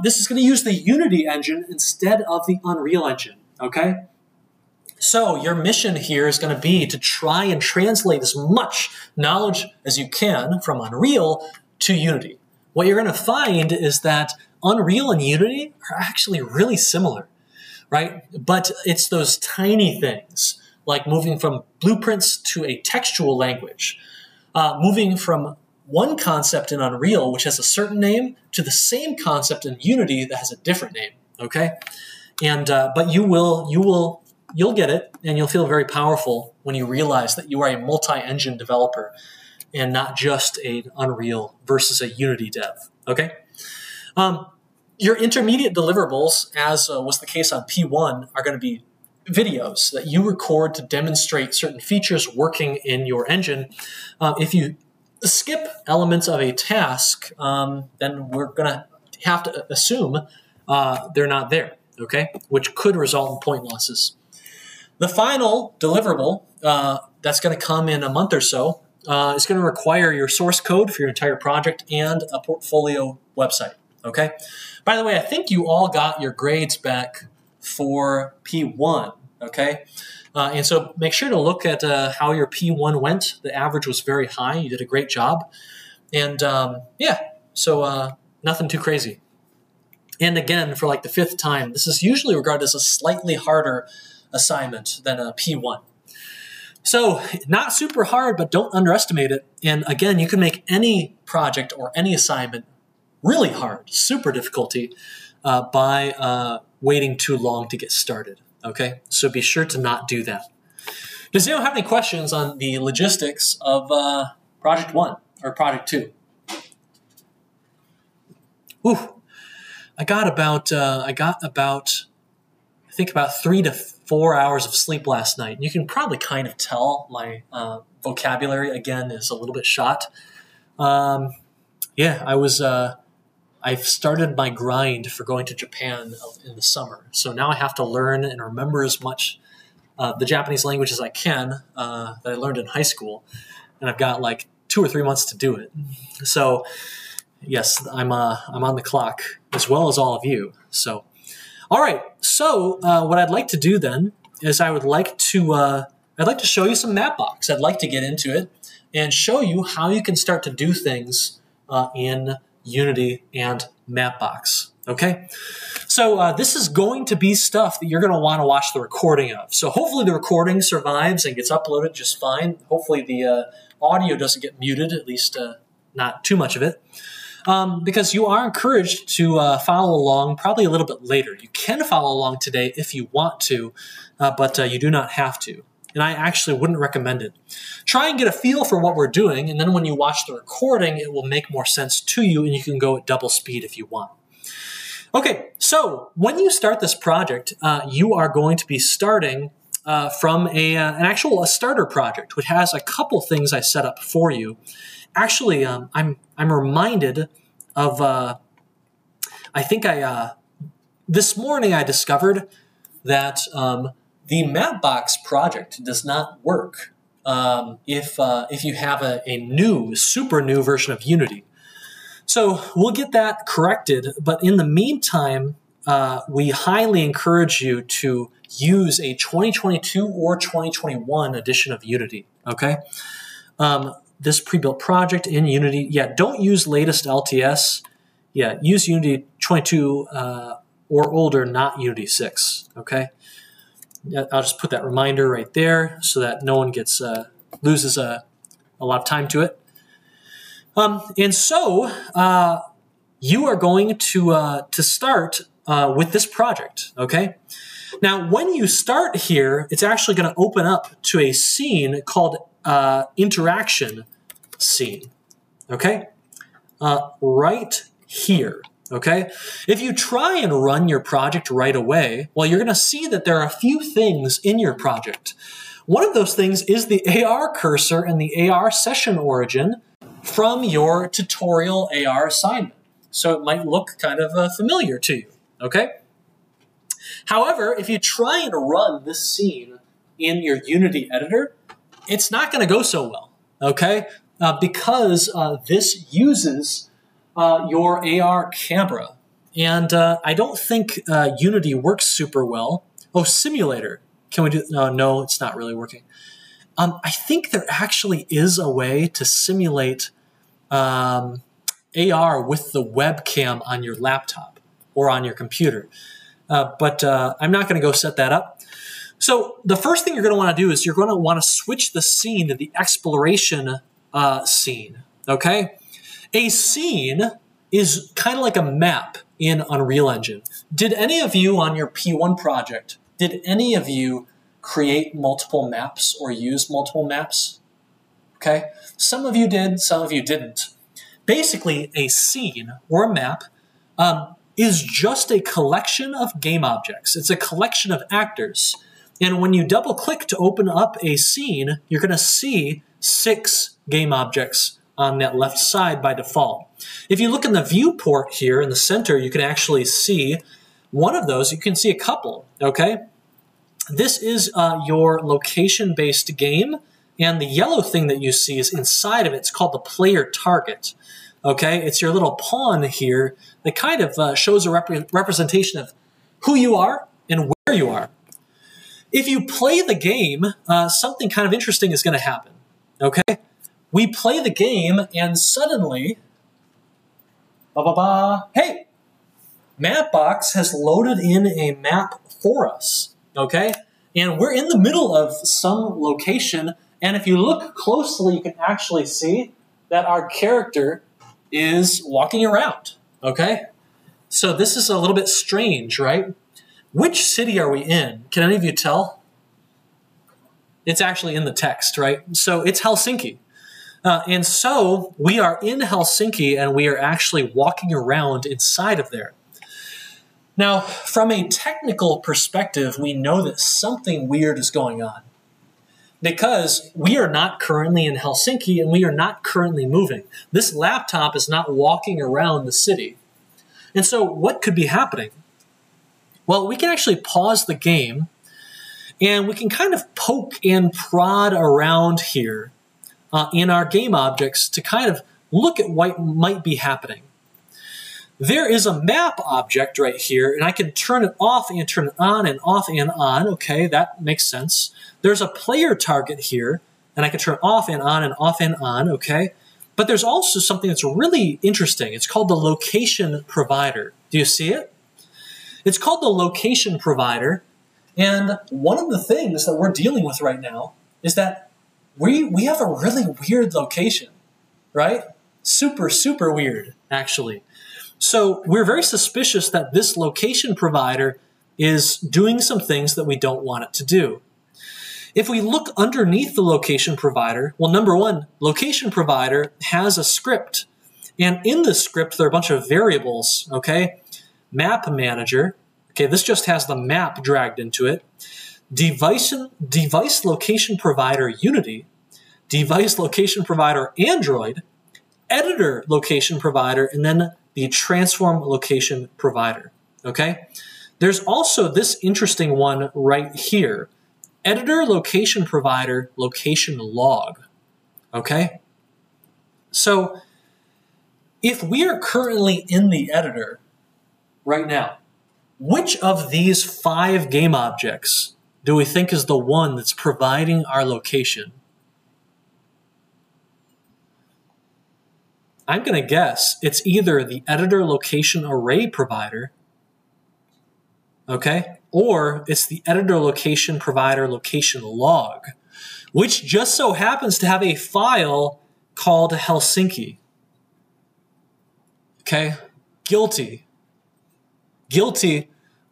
This is going to use the Unity engine instead of the Unreal engine, okay? So your mission here is going to be to try and translate as much knowledge as you can from Unreal to Unity. What you're going to find is that Unreal and Unity are actually really similar, right? But it's those tiny things, like moving from blueprints to a textual language, moving from one concept in Unreal, which has a certain name, to the same concept in Unity that has a different name, okay? And but you'll get it, and you'll feel very powerful when you realize that you are a multi-engine developer and not just an Unreal versus a Unity dev, okay? Your intermediate deliverables, as was the case on P1, are going to be videos that you record to demonstrate certain features working in your engine. If you skip elements of a task, then we're going to have to assume they're not there, okay? Which could result in point losses. The final deliverable that's going to come in a month or so is going to require your source code for your entire project and a portfolio website, okay? By the way, I think you all got your grades back for P1, okay? And so make sure to look at how your P1 went. The average was very high. You did a great job. And yeah, so nothing too crazy. And again, for like the 5th time, this is usually regarded as a slightly harder assignment than a P1. So not super hard, but don't underestimate it. And again, you can make any project or any assignment really hard, super difficulty, by waiting too long to get started, Okay, so be sure to not do that. Does anyone have any questions on the logistics of Project 1 or Project 2? Ooh, I got about I think about 3 to 4 hours of sleep last night. You can probably kind of tell my vocabulary again is a little bit shot. Yeah, I've started my grind for going to Japan in the summer. So now I have to learn and remember as much the Japanese language as I can that I learned in high school. And I've got like 2 or 3 months to do it. So yes, I'm on the clock as well as all of you. So, all right. So what I'd like to do then is I'd like to show you some Mapbox. I'd like to get into it and show you how you can start to do things in Unity and Mapbox. Okay, so this is going to be stuff that you're going to want to watch the recording of. So hopefully the recording survives and gets uploaded just fine. Hopefully the audio doesn't get muted, at least not too much of it. Because you are encouraged to follow along probably a little bit later. You can follow along today if you want to, but you do not have to. And I actually wouldn't recommend it. Try and get a feel for what we're doing, and then when you watch the recording, it will make more sense to you, and you can go at double speed if you want. Okay, so when you start this project, you are going to be starting from a starter project, which has a couple things I set up for you. Actually, I'm reminded of, this morning I discovered that the Mapbox project does not work if you have a super new version of Unity. So we'll get that corrected, but in the meantime, we highly encourage you to use a 2022 or 2021 edition of Unity, okay? This pre-built project in Unity, don't use latest LTS. Use Unity 22 or older, not Unity 6, okay? I'll just put that reminder right there so that no one loses a lot of time to it. And so you are going to start with this project, okay? Now, when you start here, it's actually going to open up to a scene called interaction scene, okay? Right here, okay? If you try and run your project right away, well, you're going to see that there are a few things in your project. One of those things is the AR cursor and the AR session origin from your tutorial AR assignment. So it might look kind of familiar to you, okay? However, if you try and run this scene in your Unity editor, it's not going to go so well, okay? Because this uses your AR camera. And I don't think Unity works super well. Oh, simulator. Can we do? No, it's not really working. I think there actually is a way to simulate AR with the webcam on your laptop or on your computer. But I'm not going to go set that up. So the first thing you're going to want to do is you're going to want to switch the scene to the exploration scene, okay? A scene is kind of like a map in Unreal Engine. Did any of you on your P1 project, did any of you create multiple maps or use multiple maps? Okay, some of you did, some of you didn't. Basically, a scene or a map is just a collection of game objects. It's a collection of actors. And when you double click to open up a scene, you're going to see 6 game objects on that left side by default. If you look in the viewport here in the center, you can actually see one of those. You can see a couple, okay? This is your location-based game, and the yellow thing that you see is inside of it. It's called the player target, okay? It's your little pawn here that kind of shows a representation of who you are and where you are. If you play the game, something kind of interesting is going to happen, okay? We play the game, and suddenly, hey, Mapbox has loaded in a map for us, okay? And we're in the middle of some location, and if you look closely, you can actually see that our character is walking around, okay? So this is a little bit strange, right? Which city are we in? Can any of you tell? It's actually in the text, right? So it's Helsinki. And so we are in Helsinki and we are actually walking around inside of there. Now, from a technical perspective, we know that something weird is going on because we are not currently in Helsinki and we are not currently moving. This laptop is not walking around the city. And so what could be happening? Well, we can actually pause the game and we can kind of poke and prod around here in our game objects to kind of look at what might be happening. There is a map object right here, and I can turn it off and turn it on and off and on. Okay, that makes sense. There's a player target here, and I can turn it off and on and off and on, okay? But there's also something that's really interesting. It's called the location provider. Do you see it? It's called the location provider, and one of the things that we're dealing with right now is that we have a really weird location, right? Super, super weird, actually. So we're very suspicious that this location provider is doing some things that we don't want it to do. If we look underneath the location provider, well, number one, location provider has a script. And in this script, there are a bunch of variables, okay? Map manager, okay, this just has the map dragged into it. Device location provider Unity, device location provider Android, editor location provider, and then the transform location provider, okay? There's also this interesting one right here, editor location provider location log, okay? So if we are currently in the editor right now, which of these 5 game objects do we think is the one that's providing our location? I'm going to guess it's either the editor location array provider, okay, or it's the editor location provider location log, which just so happens to have a file called Helsinki. Okay, guilty,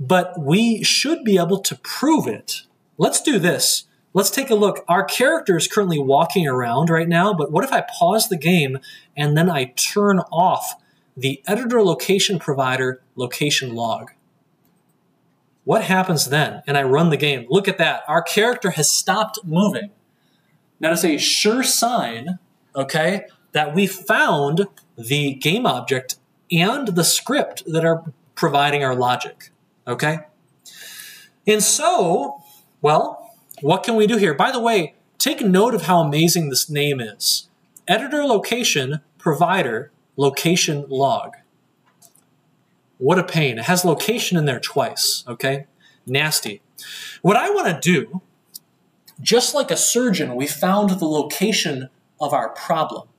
but we should be able to prove it. Let's do this. Let's take a look. Our character is currently walking around right now, but what if I pause the game and then I turn off the editor location provider location log? What happens then? And I run the game. Look at that. Our character has stopped moving. That is a sure sign, okay, that we found the game object and the script that are providing our logic, okay? And so, well, what can we do here? By the way, take note of how amazing this name is. Editor location provider location log. What a pain. It has location in there twice, okay? Nasty. What I want to do, just like a surgeon, we found the location of our problem.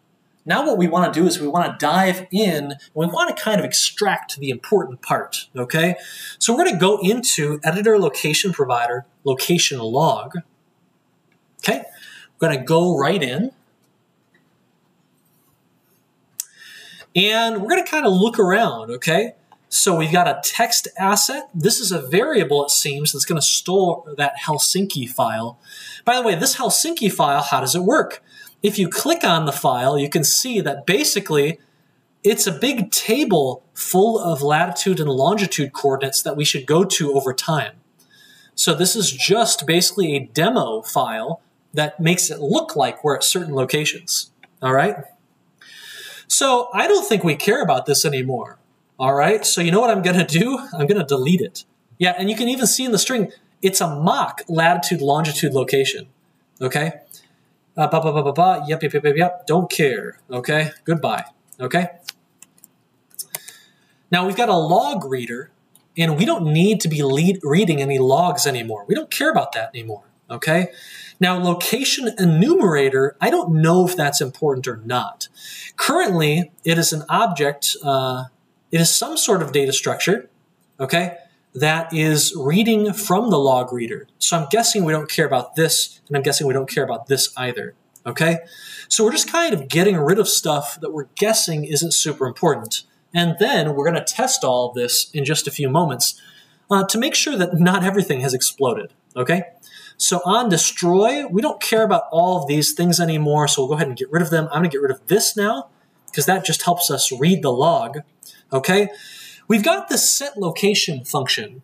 Now what we want to do is we want to dive in, and we want to kind of extract the important part, okay? So we're going to go into editor location provider location log, okay? We're going to go right in, and we're going to kind of look around, okay? So we've got a text asset. This is a variable, it seems, that's going to store that Helsinki file. By the way, this Helsinki file, how does it work? If you click on the file, you can see that basically it's a big table full of latitude and longitude coordinates that we should go to over time. So this is just basically a demo file that makes it look like we're at certain locations, all right? So I don't think we care about this anymore, all right? So you know what I'm going to do? I'm going to delete it. Yeah, and you can even see in the string, it's a mock latitude, longitude location, okay? Yep, don't care, okay? Goodbye, okay? Now we've got a log reader, and we don't need to be reading any logs anymore. We don't care about that anymore, okay? Now location enumerator, I don't know if that's important or not. Currently, it is an object, it is some sort of data structure, okay, that is reading from the log reader. So I'm guessing we don't care about this, and I'm guessing we don't care about this either, okay? So we're just kind of getting rid of stuff that we're guessing isn't super important. And then we're going to test all of this in just a few moments. to make sure that not everything has exploded, okay? So on destroy, we don't care about all of these things anymore, so we'll go ahead and get rid of them. I'm going to get rid of this now, because that just helps us read the log, okay? We've got the set location function.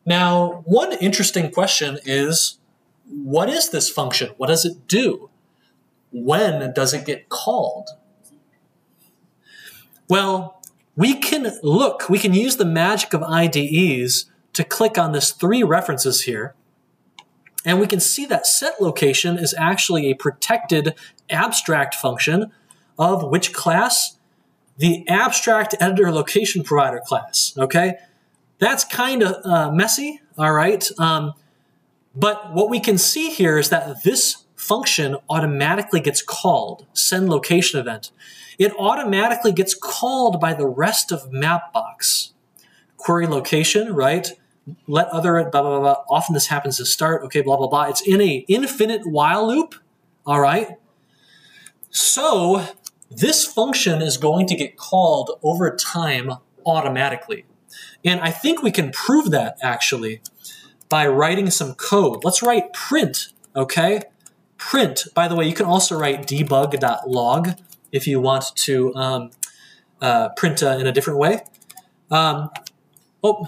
Now, one interesting question is, what is this function? What does it do? When does it get called? Well, we can use the magic of IDEs to click on this 3 references here, and we can see that set location is actually a protected abstract function of which class? The abstract editor location provider class, okay? That's kind of messy, all right? But what we can see here is that this function automatically gets called, send location event. It automatically gets called by the rest of Mapbox. Query location, right? Let other, blah, blah, blah. Often this happens to start, okay, blah, blah, blah. It's in a infinite while loop, all right? So this function is going to get called over time automatically. And I think we can prove that, actually, by writing some code. Let's write print, okay? Print, by the way, you can also write debug.log if you want to print in a different way. Oh,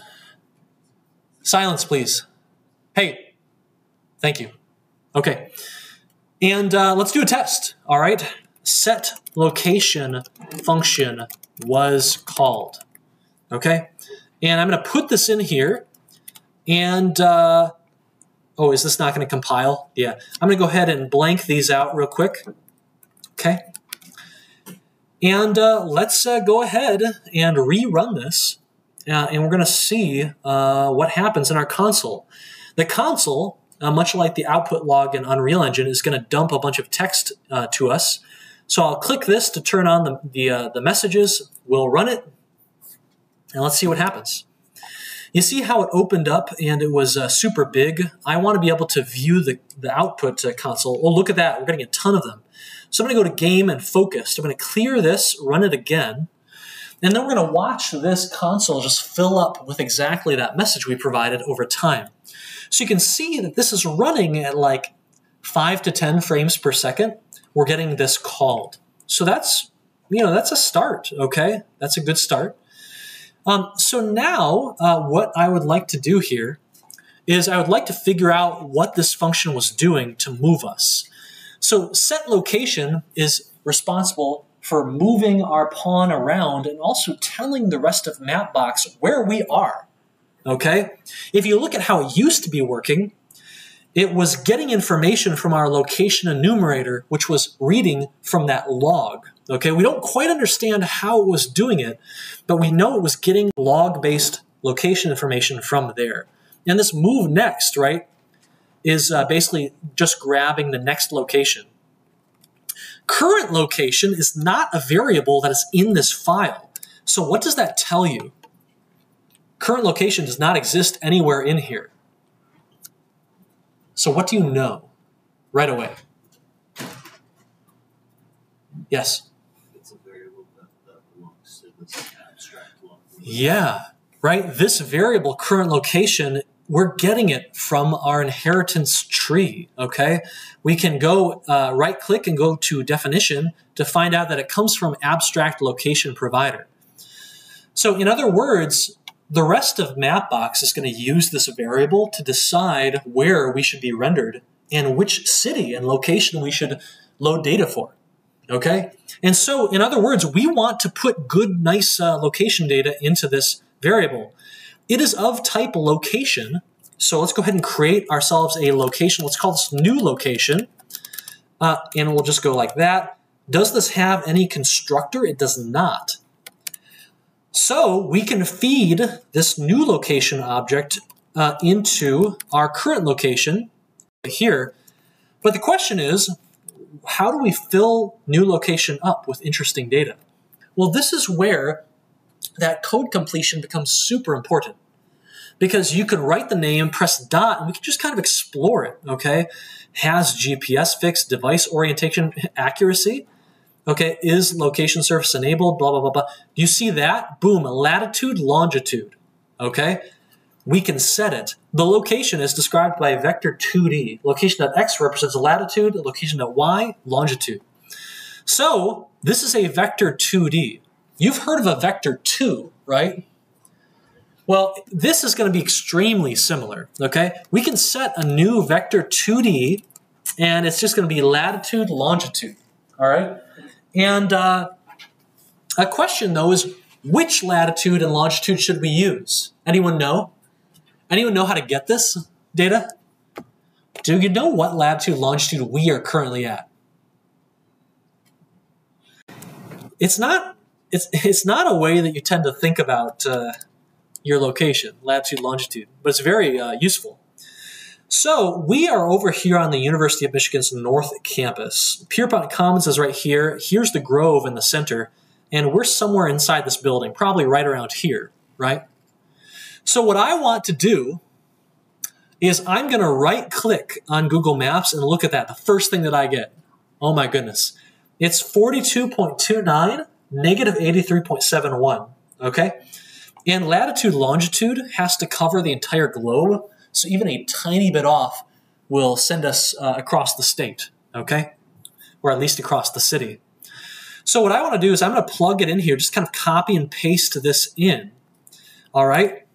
silence, please. Hey, thank you. Okay, and let's do a test, all right? Set location function was called, okay? And I'm going to put this in here, and, oh, is this not going to compile? Yeah, I'm going to go ahead and blank these out real quick, okay? And let's go ahead and rerun this, and we're going to see what happens in our console. The console, much like the output log in Unreal Engine, is going to dump a bunch of text to us. So I'll click this to turn on the messages. We'll run it, and let's see what happens. You see how it opened up and it was super big? I want to be able to view the output console. Oh, look at that. We're getting a ton of them. So I'm going to go to Game and Focused. I'm going to clear this, run it again, and then we're going to watch this console just fill up with exactly that message we provided over time. So you can see that this is running at like 5 to 10 frames per second. We're getting this called. So that's, that's a start, okay? That's a good start. So now what I would like to do here is I would like to figure out what this function was doing to move us. So set location is responsible for moving our pawn around and also telling the rest of Mapbox where we are, okay? If you look at how it used to be working, it was getting information from our location enumerator, which was reading from that log. Okay, we don't quite understand how it was doing it, but we know it was getting log-based location information from there. And this move next, right, is basically just grabbing the next location. Current location is not a variable that is in this file. So what does that tell you? Current location does not exist anywhere in here. So what do you know right away? Yes? It's a variable that belongs to this abstract log. Yeah, right? This variable current location, we're getting it from our inheritance tree, okay? We can go right-click and go to definition to find out that it comes from abstract location provider. So in other words, the rest of Mapbox is going to use this variable to decide where we should be rendered and which city and location we should load data for, okay? And so, in other words, we want to put good, nice location data into this variable. It is of type location, so let's go ahead and create ourselves a location. Let's call this new location, and we'll just go like that. Does this have any constructor? It does not. So we can feed this new location object into our current location here. But the question is, how do we fill new location up with interesting data? Well, this is where that code completion becomes super important. Because you could write the name, press dot, and we can just kind of explore it, okay? Has GPS fixed, device orientation accuracy? Okay, is location surface enabled, blah, blah, blah, blah. Do you see that? Boom, latitude, longitude, okay? we can set it. The location is described by vector 2D. Location.x represents latitude, location.y, longitude. So this is a vector 2D. You've heard of a vector 2, right? Well, this is going to be extremely similar, okay? We can set a new vector 2D, and it's just going to be latitude, longitude, all right? And a question, though, is which latitude and longitude should we use? Anyone know? Anyone know how to get this data? Do you know what latitude, longitude we are currently at? It's not a way that you tend to think about your location, latitude, longitude, but it's very useful. So we are over here on the University of Michigan's North Campus. Pierpont Commons is right here. Here's the Grove in the center, and we're somewhere inside this building, probably right around here, right? So what I want to do is I'm going to right-click on Google Maps and look at that, the first thing that I get. Oh my goodness. It's 42.29, negative 83.71, okay? And latitude, longitude has to cover the entire globe, so even a tiny bit off will send us across the state, okay? Or at least across the city. So what I want to do is I'm going to plug it in here, just kind of copy and paste this in, all right?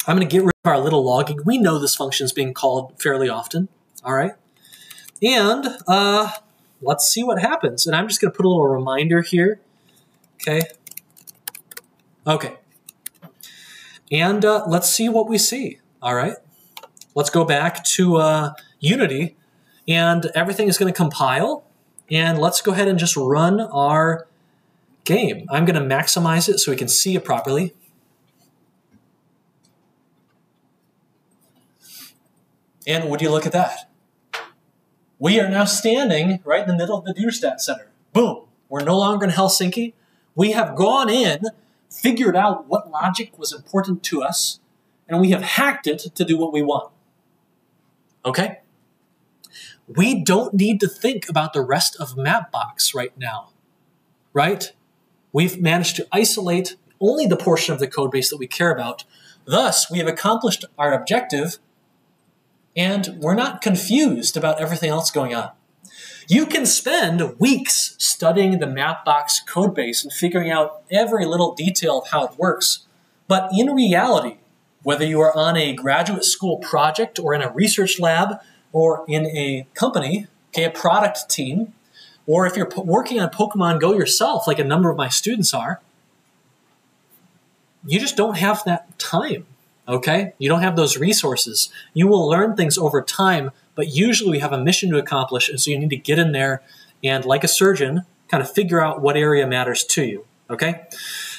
I'm going to get rid of our little logging. We know this function is being called fairly often, all right? And let's see what happens. And I'm just going to put a little reminder here, okay? Okay. And let's see what we see, all right? Let's go back to Unity, and everything is going to compile. And let's go ahead and just run our game. I'm going to maximize it so we can see it properly. And would you look at that? We are now standing right in the middle of the Dierstadt Center. Boom. We're no longer in Helsinki. We have gone in, figured out what logic was important to us, and we have hacked it to do what we want. Okay? We don't need to think about the rest of Mapbox right now, right? We've managed to isolate only the portion of the code base that we care about. Thus, we have accomplished our objective, and we're not confused about everything else going on. You can spend weeks studying the Mapbox code base and figuring out every little detail of how it works. But in reality, whether you are on a graduate school project or in a research lab or in a company, okay, a product team, or if you're working on Pokemon Go yourself, like a number of my students are, you just don't have that time. Okay? You don't have those resources. You will learn things over time, but usually we have a mission to accomplish, and so you need to get in there and, like a surgeon, kind of figure out what area matters to you. Okay?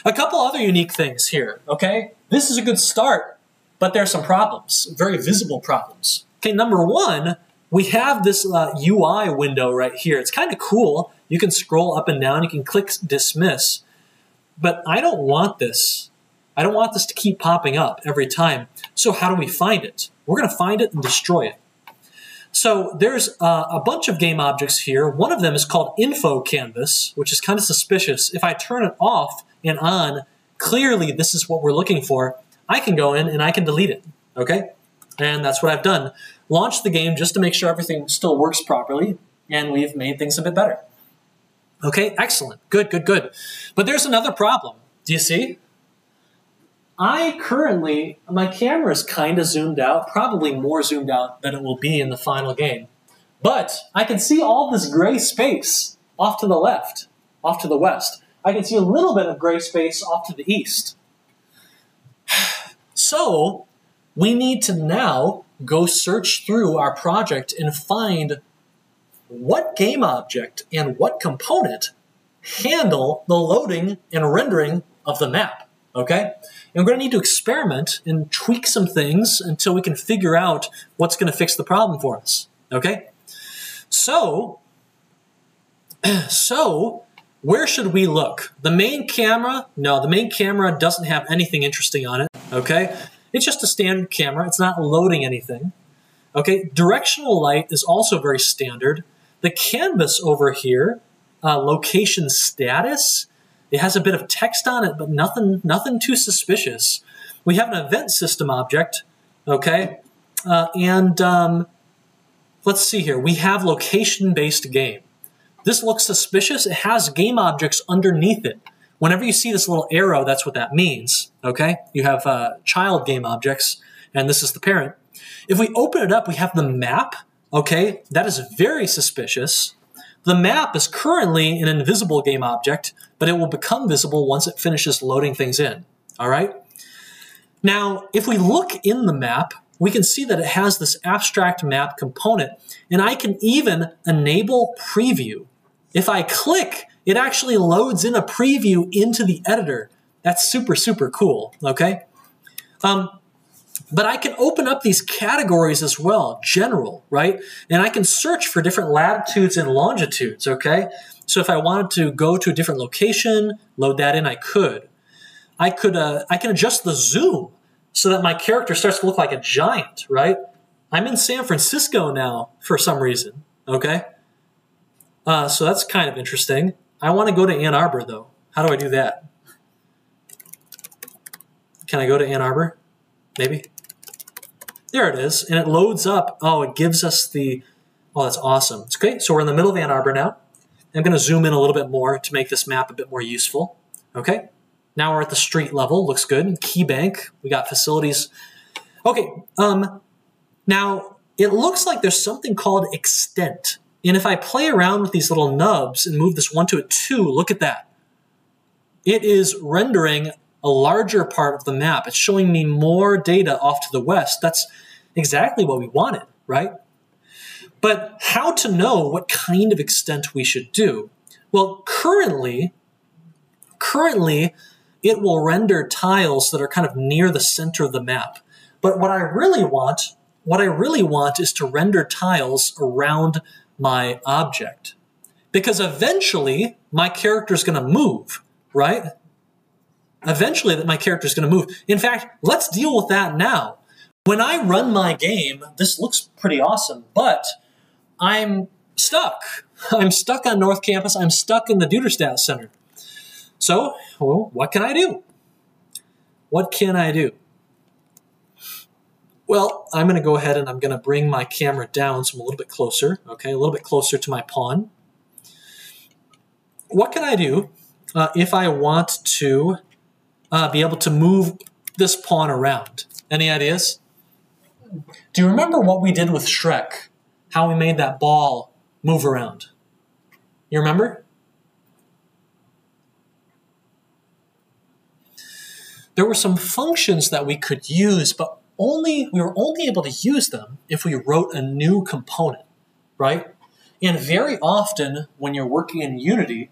A couple other unique things here. Okay? This is a good start, but there are some problems, very visible problems. Okay, number one, we have this UI window right here. It's kind of cool. You can scroll up and down. You can click dismiss, but I don't want this. I don't want this to keep popping up every time. So how do we find it? We're going to find it and destroy it. So there's a bunch of game objects here. One of them is called info canvas, which is kind of suspicious. If I turn it off and on, clearly this is what we're looking for. I can go in and I can delete it, okay? And that's what I've done. Launched the game just to make sure everything still works properly, and we've made things a bit better. Okay, excellent. Good, good, good. But there's another problem. Do you see? My camera is kind of zoomed out, probably more zoomed out than it will be in the final game. But I can see all this gray space off to the left, off to the west. I can see a little bit of gray space off to the east. So we need to now go search through our project and find what game object and what component handle the loading and rendering of the map, okay? And we're going to need to experiment and tweak some things until we can figure out what's going to fix the problem for us, okay? So where should we look? The main camera? No, the main camera doesn't have anything interesting on it, okay? It's just a standard camera. It's not loading anything, okay? Directional light is also very standard. The canvas over here, location status, it has a bit of text on it, but nothing too suspicious. we have an event system object, okay? Let's see here. We have location-based game. This looks suspicious. It has game objects underneath it. Whenever you see this little arrow, that's what that means, okay? You have child game objects, and this is the parent. If we open it up, we have the map, okay? That is very suspicious. The map is currently an invisible game object, but it will become visible once it finishes loading things in, all right? Now, if we look in the map, we can see that it has this abstract map component, and I can even enable preview. If I click, it actually loads in a preview into the editor. That's super, super cool, okay? But I can open up these categories as well, general, right? And I can search for different latitudes and longitudes, okay? So if I wanted to go to a different location, load that in, I could. I can adjust the zoom so that my character starts to look like a giant, right? I'm in San Francisco now for some reason, okay? So that's kind of interesting. I want to go to Ann Arbor, though. How do I do that? Can I go to Ann Arbor? Maybe? There it is, and it loads up. Oh, it gives us the... Oh, that's awesome. It's great. So we're in the middle of Ann Arbor now. I'm going to zoom in a little bit more to make this map a bit more useful. Okay? Now we're at the street level. Looks good. Key Bank. We got facilities. Okay. Now, it looks like there's something called extent. And if I play around with these little nubs and move this 1 to a 2, look at that. It is rendering a larger part of the map. It's showing me more data off to the west. That's exactly what we wanted, right? But how to know what kind of extent we should do? Well, currently, it will render tiles that are kind of near the center of the map. But what I really want is to render tiles around my object. Because eventually, my character is going to move, right? Eventually, my character is going to move. In fact, let's deal with that now. When I run my game, this looks pretty awesome, but I'm stuck. I'm stuck on North Campus. I'm stuck in the Duderstadt Center. So, well, what can I do? What can I do? Well, I'm going to go ahead and I'm going to bring my camera down so I'm a little bit closer, okay, a little bit closer to my pawn. What can I do if I want to be able to move this pawn around? Any ideas? Do you remember what we did with Shrek? How we made that ball move around? You remember? There were some functions that we could use, but we were only able to use them if we wrote a new component, right? And very often when you're working in Unity,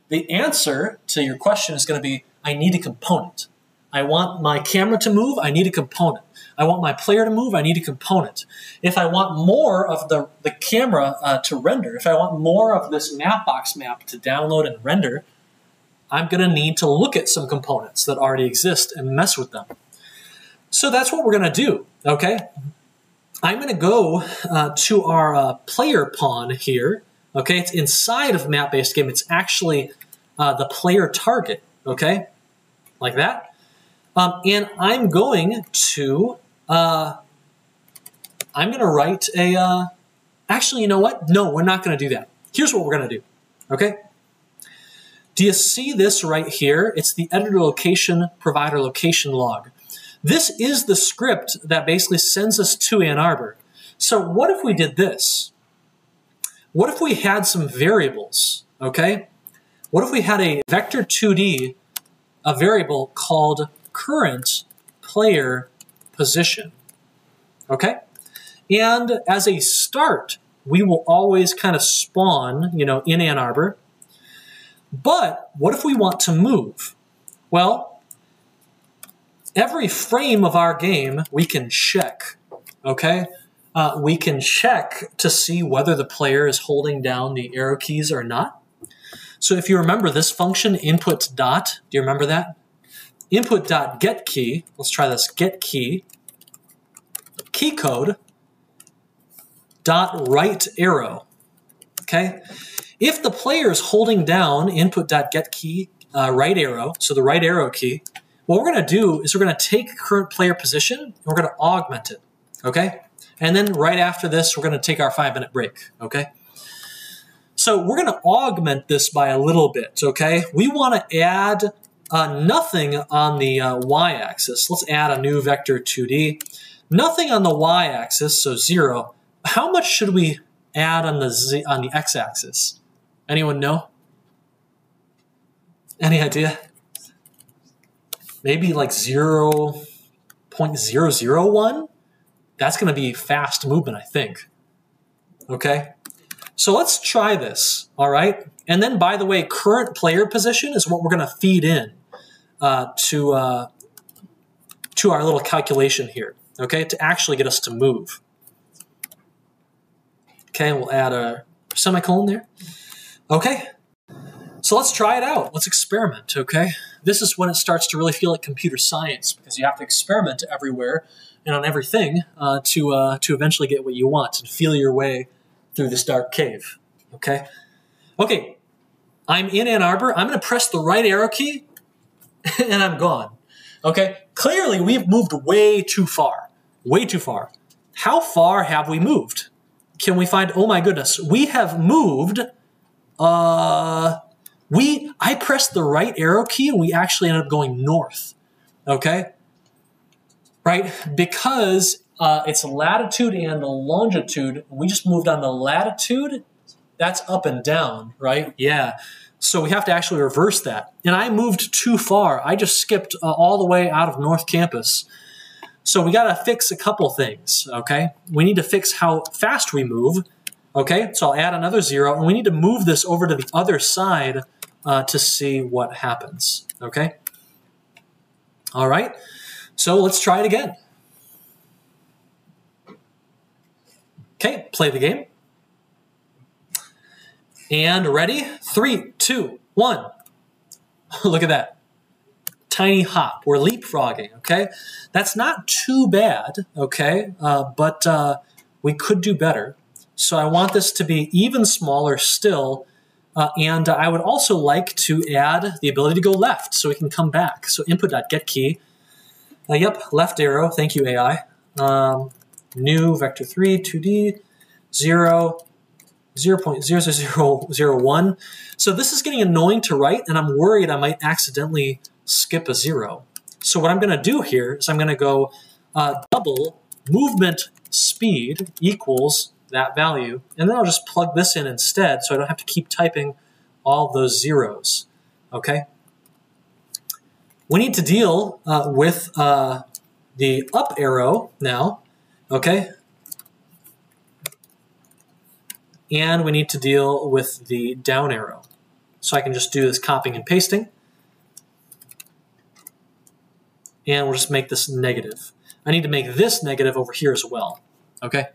the answer to your question is going to be, I need a component. I want my camera to move, I need a component. I want my player to move, I need a component. If I want more of the camera to render, if I want more of this Mapbox map to download and render, I'm going to need to look at some components that already exist and mess with them. So that's what we're going to do, okay? I'm going to go to our player pawn here, okay? It's inside of map-based game. It's actually the player target, okay? Like that. And I'm going to write a, actually, you know what? No, we're not going to do that. Here's what we're going to do, okay? Do you see this right here? It's the editor location, provider location log. This is the script that basically sends us to Ann Arbor. So what if we did this? What if we had some variables, okay? What if we had a vector 2D, a variable called current player position, okay? And as a start, we will always kind of spawn, in Ann Arbor. But what if we want to move? Well, every frame of our game, we can check, okay? We can check to see whether the player is holding down the arrow keys or not. So if you remember this function, input dot, do you remember that? Input dot get key, let's try this, get key, key code, dot right arrow, okay? If the player is holding down input dot get key, right arrow, so the right arrow key, what we're going to do is we're going to take current player position and we're going to augment it, okay? And then right after this, we're going to take our 5-minute break, okay? So we're going to augment this by a little bit, okay? We want to add nothing on the y-axis. Let's add a new vector 2D. Nothing on the y-axis, so 0. How much should we add on the x-axis? Anyone know? Any idea? Maybe like 0.001? That's going to be fast movement, I think. Okay? So let's try this, all right? And then, by the way, current player position is what we're going to feed in to our little calculation here, okay, to actually get us to move. Okay, we'll add a semicolon there. Okay, so let's try it out. Let's experiment, okay? This is when it starts to really feel like computer science because you have to experiment everywhere and on everything to eventually get what you want and feel your way through this dark cave, okay? Okay, I'm in Ann Arbor. I'm going to press the right arrow key, and I'm gone, okay? Clearly, we've moved way too far, way too far. How far have we moved? Can we find, oh my goodness, we have moved, I pressed the right arrow key, and we actually ended up going north, okay? Right, because it's latitude and the longitude. We just moved on the latitude. That's up and down, right? Yeah. So we have to actually reverse that. And I moved too far. I just skipped all the way out of North Campus. So we got to fix a couple things, okay? We need to fix how fast we move, okay? So I'll add another 0, and we need to move this over to the other side to see what happens, okay? All right. So let's try it again. Okay, play the game. And ready? 3, 2, 1. Look at that. Tiny hop. We're leapfrogging, okay? That's not too bad, okay? But we could do better. So I want this to be even smaller still. And I would also like to add the ability to go left so we can come back. So input.getKey. Yep, left arrow. Thank you, AI. New vector 3, 2D, 0, 0.0001. So this is getting annoying to write, and I'm worried I might accidentally skip a 0. So what I'm going to do here is I'm going to go double movement speed equals that value, and then I'll just plug this in instead so I don't have to keep typing all those zeros, okay? We need to deal with the up arrow now, okay? And we need to deal with the down arrow. So I can just do this copying and pasting. And we'll just make this negative. I need to make this negative over here as well, okay?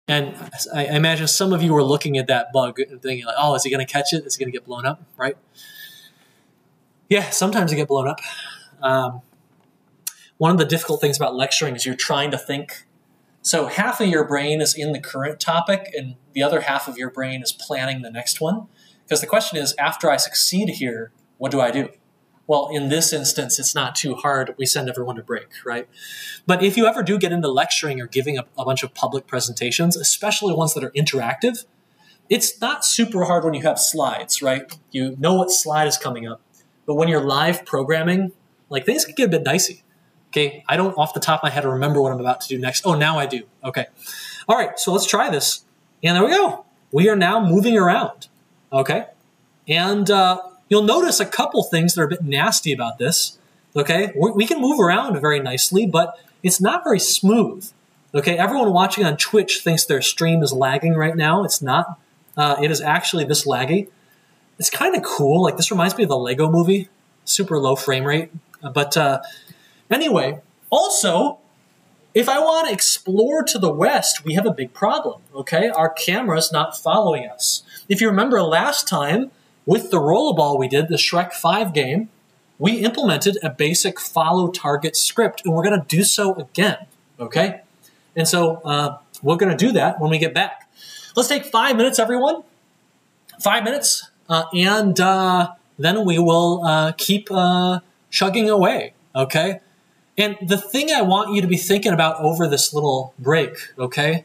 And I imagine some of you were looking at that bug and thinking like, oh, is he gonna catch it? Is he gonna get blown up, right? Yeah, sometimes you get blown up. One of the difficult things about lecturing is you're trying to think. So half of your brain is in the current topic and the other half of your brain is planning the next one. Because the question is, after I succeed here, what do I do? Well, in this instance, it's not too hard. We send everyone to break, right? But if you ever do get into lecturing or giving a bunch of public presentations, especially ones that are interactive, it's not super hard when you have slides, right? You know what slide is coming up. But when you're live programming, like things can get a bit dicey. Okay, I don't off the top of my head remember what I'm about to do next. Oh, now I do. Okay. All right, so let's try this. And there we go. We are now moving around. Okay. And you'll notice a couple things that are a bit nasty about this. Okay. We can move around very nicely, but it's not very smooth. Okay. Everyone watching on Twitch thinks their stream is lagging right now. It's not. It is actually this laggy. It's kind of cool. Like this reminds me of the Lego movie. Super low frame rate. But anyway, also, if I want to explore to the west, we have a big problem, okay? Our camera's not following us. If you remember last time, with the rollerball we did, the Shrek 5 game, we implemented a basic follow target script, and we're going to do so again, okay? And so we're going to do that when we get back. Let's take 5 minutes, everyone. 5 minutes, and then we will keep chugging away. okay? And the thing I want you to be thinking about over this little break, okay?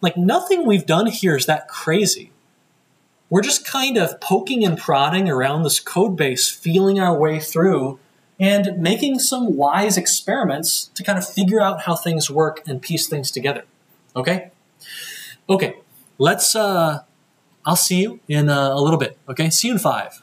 Like, nothing we've done here is that crazy. We're just kind of poking and prodding around this code base, feeling our way through, and making some wise experiments to kind of figure out how things work and piece things together, okay? Okay, let's, I'll see you in a little bit, okay? See you in 5.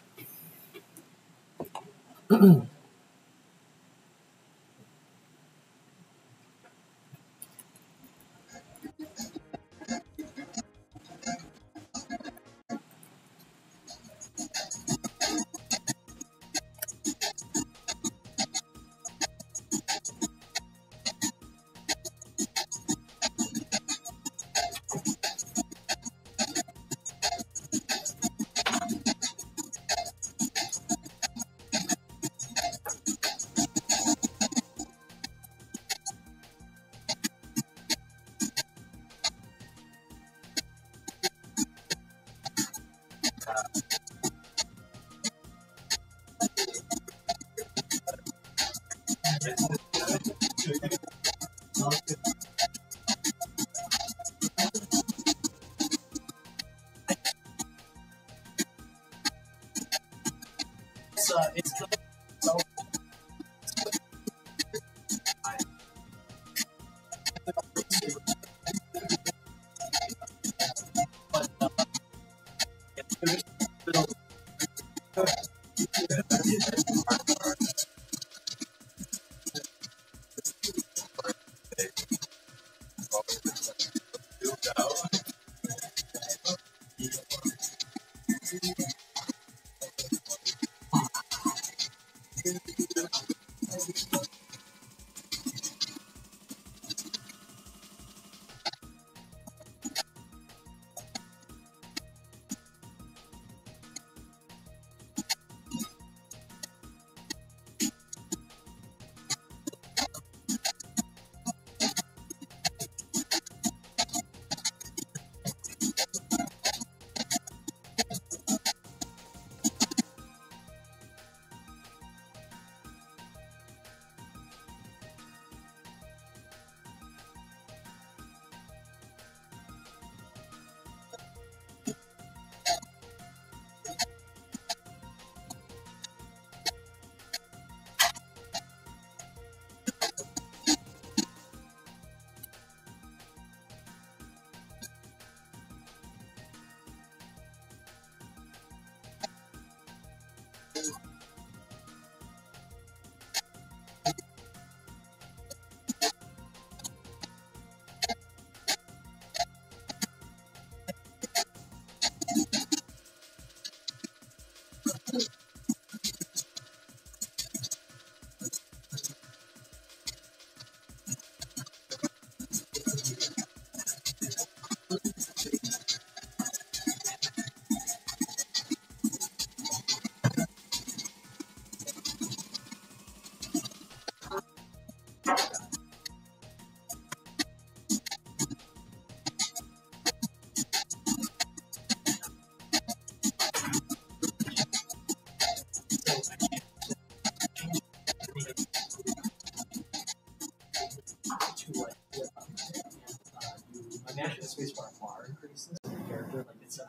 Imagine a spacebar bar increases the character like it's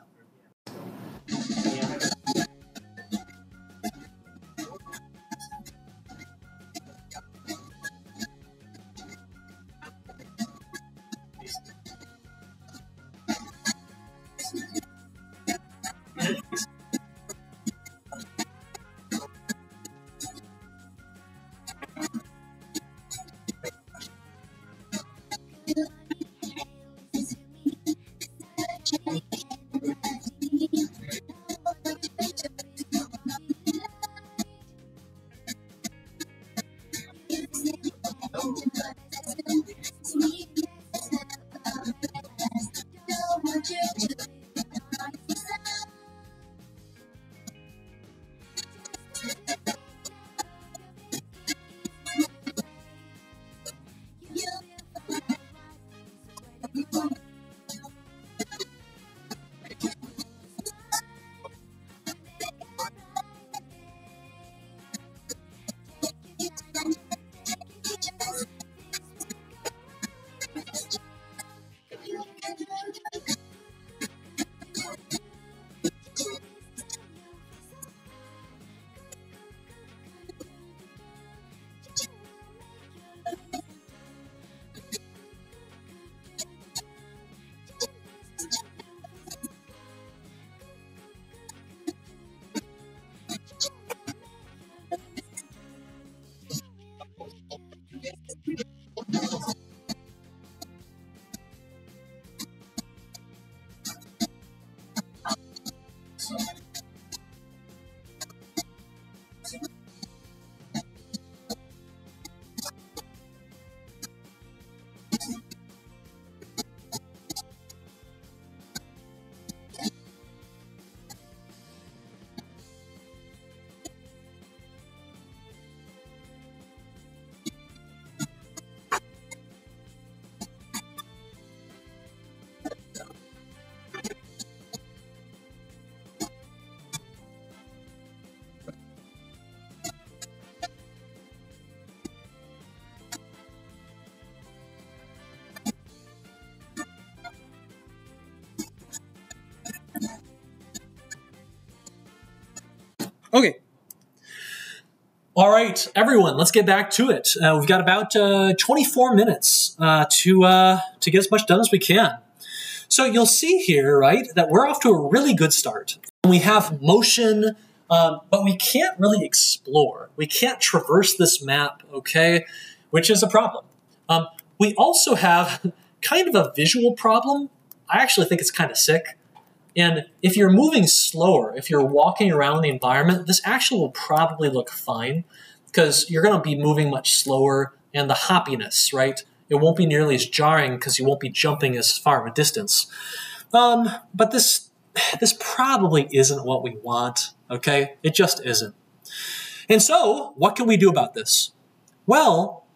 Okay. All right, everyone, let's get back to it. We've got about 24 minutes to get as much done as we can. So you'll see here, right, that we're off to a really good start. We have motion, but we can't really explore. We can't traverse this map, okay, which is a problem. We also have kind of a visual problem. I actually think it's kind of sick. And if you're moving slower, if you're walking around the environment, this actually will probably look fine because you're going to be moving much slower and the hoppiness, right? It won't be nearly as jarring because you won't be jumping as far of a distance. But this probably isn't what we want, okay? It just isn't. And so what can we do about this? Well,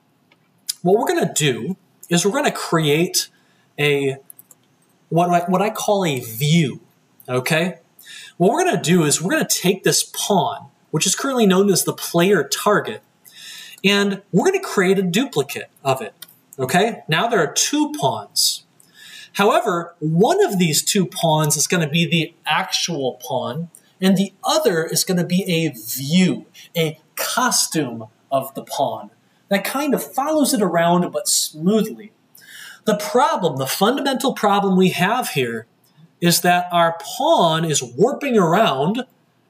what we're going to do is we're going to create what I call a view. Okay, what we're going to do is we're going to take this pawn, which is currently known as the player target, and we're going to create a duplicate of it. Okay, now there are two pawns. However, one of these two pawns is going to be the actual pawn, and the other is going to be a view, a costume of the pawn that kind of follows it around but smoothly. The problem, the fundamental problem we have here is that our pawn is warping around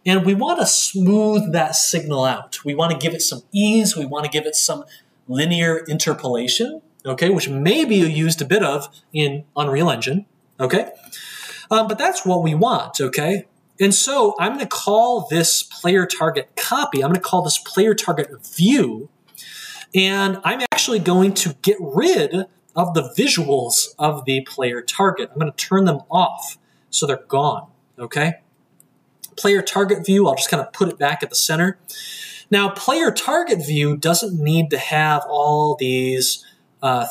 and we want to smooth that signal out. We want to give it some ease. We want to give it some linear interpolation, okay, which maybe you used a bit of in Unreal Engine, okay? But that's what we want, okay? And so I'm going to call this player target copy. I'm going to call this player target view. And I'm actually going to get rid of the visuals of the player target. I'm going to turn them off so they're gone, okay? Player target view, I'll just kind of put it back at the center. Now, player target view doesn't need to have all these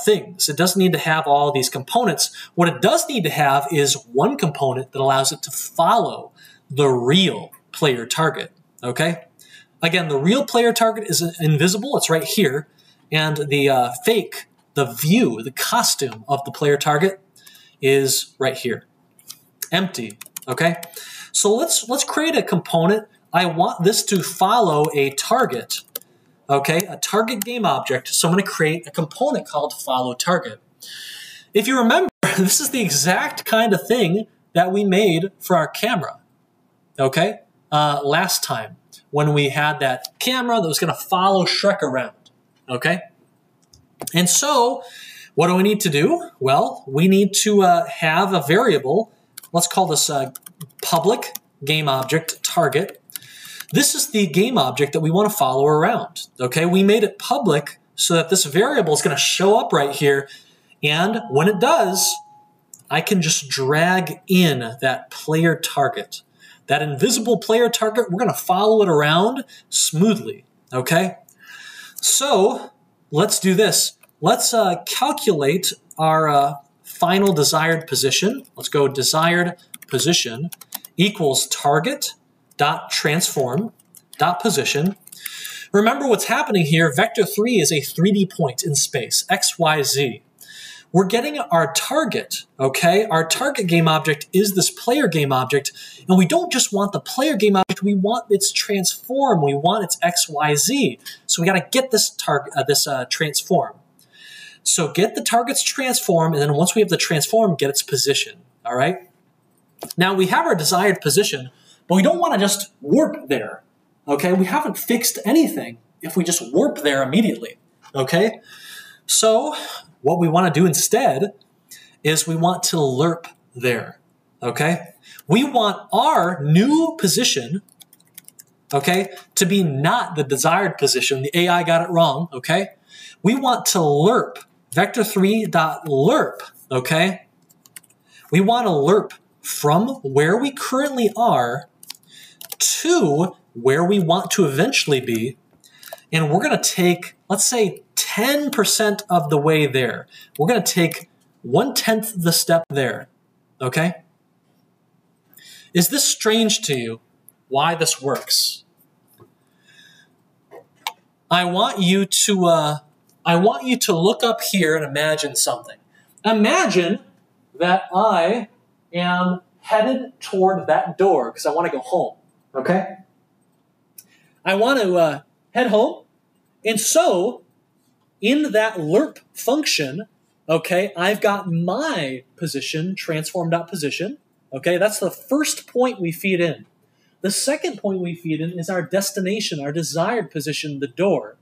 things. It doesn't need to have all these components. What it does need to have is one component that allows it to follow the real player target, okay? Again, the real player target is invisible. It's right here. And the fake, the view, the costume of the player target is right here. Empty, okay? So let's create a component. I want this to follow a target, okay? A target game object. So I'm going to create a component called follow target. If you remember, this is the exact kind of thing that we made for our camera, okay? Last time when we had that camera that was going to follow Shrek around, okay? And so what do we need to do? Well, we need to have a variable. Let's call this public game object target. This is the game object that we want to follow around, okay? We made it public so that this variable is going to show up right here. And when it does, I can just drag in that player target. That invisible player target, we're going to follow it around smoothly, okay? So let's do this. Let's calculate our final desired position. Let's go desired position equals target dot transform dot position. Remember what's happening here. Vector 3 is a 3D point in space, x, y, z. we're getting our target, okay? Our target game object is this player game object, and we don't just want the player game object, we want its transform, we want its X, Y, Z. So we gotta get this transform. So get the target's transform, and then once we have the transform, get its position, all right? Now we have our desired position, but we don't wanna just warp there, okay? We haven't fixed anything if we just warp there immediately, okay? So what we want to do instead is we want to lerp there, okay? We want our new position, okay, to be not the desired position. The AI got it wrong, okay? We want to lerp, vector3.lerp, okay? We want to lerp from where we currently are to where we want to eventually be, and we're going to take, let's say, 10% of the way there. We're going to take 1/10 the step there, okay? Is this strange to you, why this works? I want you to look up here and imagine something. Imagine that I am headed toward that door because I want to go home, okay? I want to head home, and so in that lerp function, okay, I've got my position, transform.position, okay? That's the first point we feed in. The second point we feed in is our destination, our desired position, the door.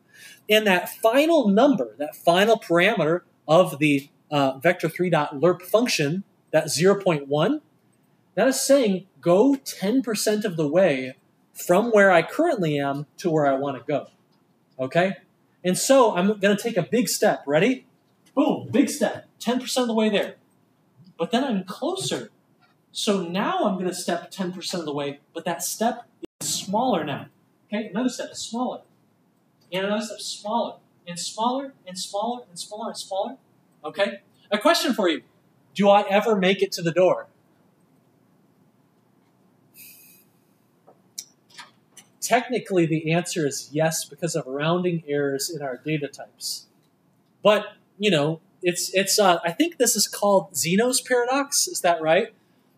And that final number, that final parameter of the vector3.lerp function, that 0.1, that is saying go 10% of the way from where I currently am to where I want to go, okay? And so I'm going to take a big step. Ready? Boom, big step, 10% of the way there. But then I'm closer. So now I'm going to step 10% of the way, but that step is smaller now. Okay, another step is smaller. And another step is smaller, and smaller, and smaller, and smaller, and smaller. Okay? A question for you. Do I ever make it to the door? Technically, the answer is yes because of rounding errors in our data types. But, you know, I think this is called Zeno's paradox. Is that right?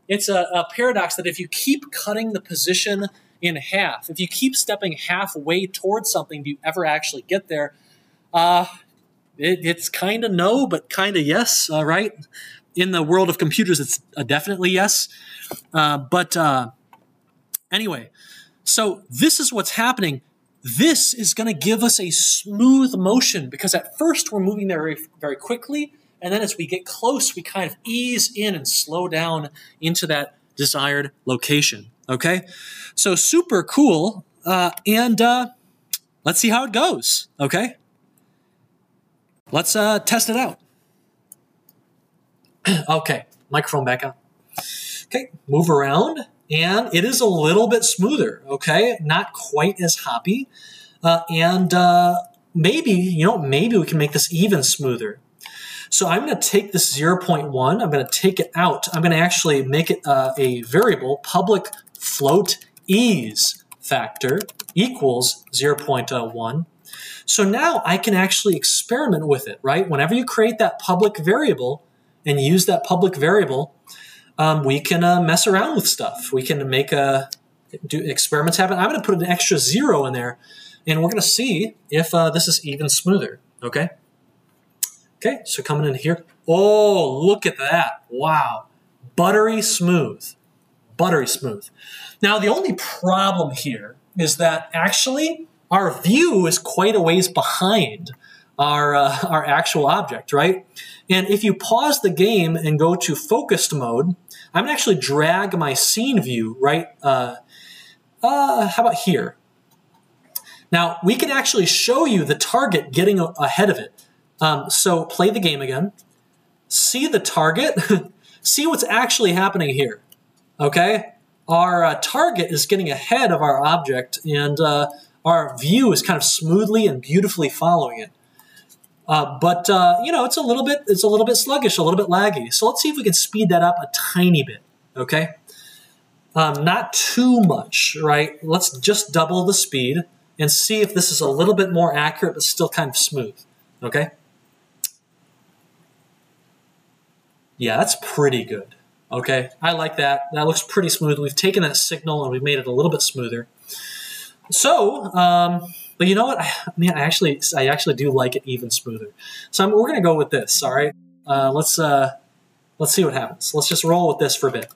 It's a paradox that if you keep cutting the position in half, if you keep stepping halfway towards something, do you ever actually get there? It's kind of no, but kind of yes, right? In the world of computers, it's definitely yes. Anyway, so this is what's happening. This is going to give us a smooth motion because at first we're moving there very, very quickly, and then as we get close, we kind of ease in and slow down into that desired location, okay? So super cool, and let's see how it goes, okay? Let's test it out. Okay, microphone back on. Okay, move around. And it is a little bit smoother, okay? Not quite as hoppy. Maybe we can make this even smoother. So I'm going to take this 0.1. I'm going to take it out. I'm going to actually make it a variable, public float ease factor equals 0.1. So now I can actually experiment with it, right? Whenever you create that public variable and use that public variable, we can mess around with stuff. We can do experiments happen. I'm going to put an extra 0 in there, and we're going to see if this is even smoother, okay? Okay, so coming in here. Oh, look at that. Wow. Buttery smooth. Buttery smooth. Now, the only problem here is that actually our view is quite a ways behind our actual object, right? And if you pause the game and go to focused mode, I'm going to actually drag my scene view, right? How about here? Now, we can actually show you the target getting ahead of it. So play the game again. See the target. See what's actually happening here, okay? Our target is getting ahead of our object, and our view is kind of smoothly and beautifully following it. You know, it's a little bit sluggish, a little bit laggy. So let's see if we can speed that up a tiny bit, okay? Not too much, right? Let's just double the speed and see if this is a little bit more accurate but still kind of smooth, okay? Yeah, that's pretty good. Okay, I like that. That looks pretty smooth. We've taken that signal and we've made it a little bit smoother. So, but you know what? I actually do like it even smoother. So we're going to go with this. All right, let's see what happens. Let's just roll with this for a bit.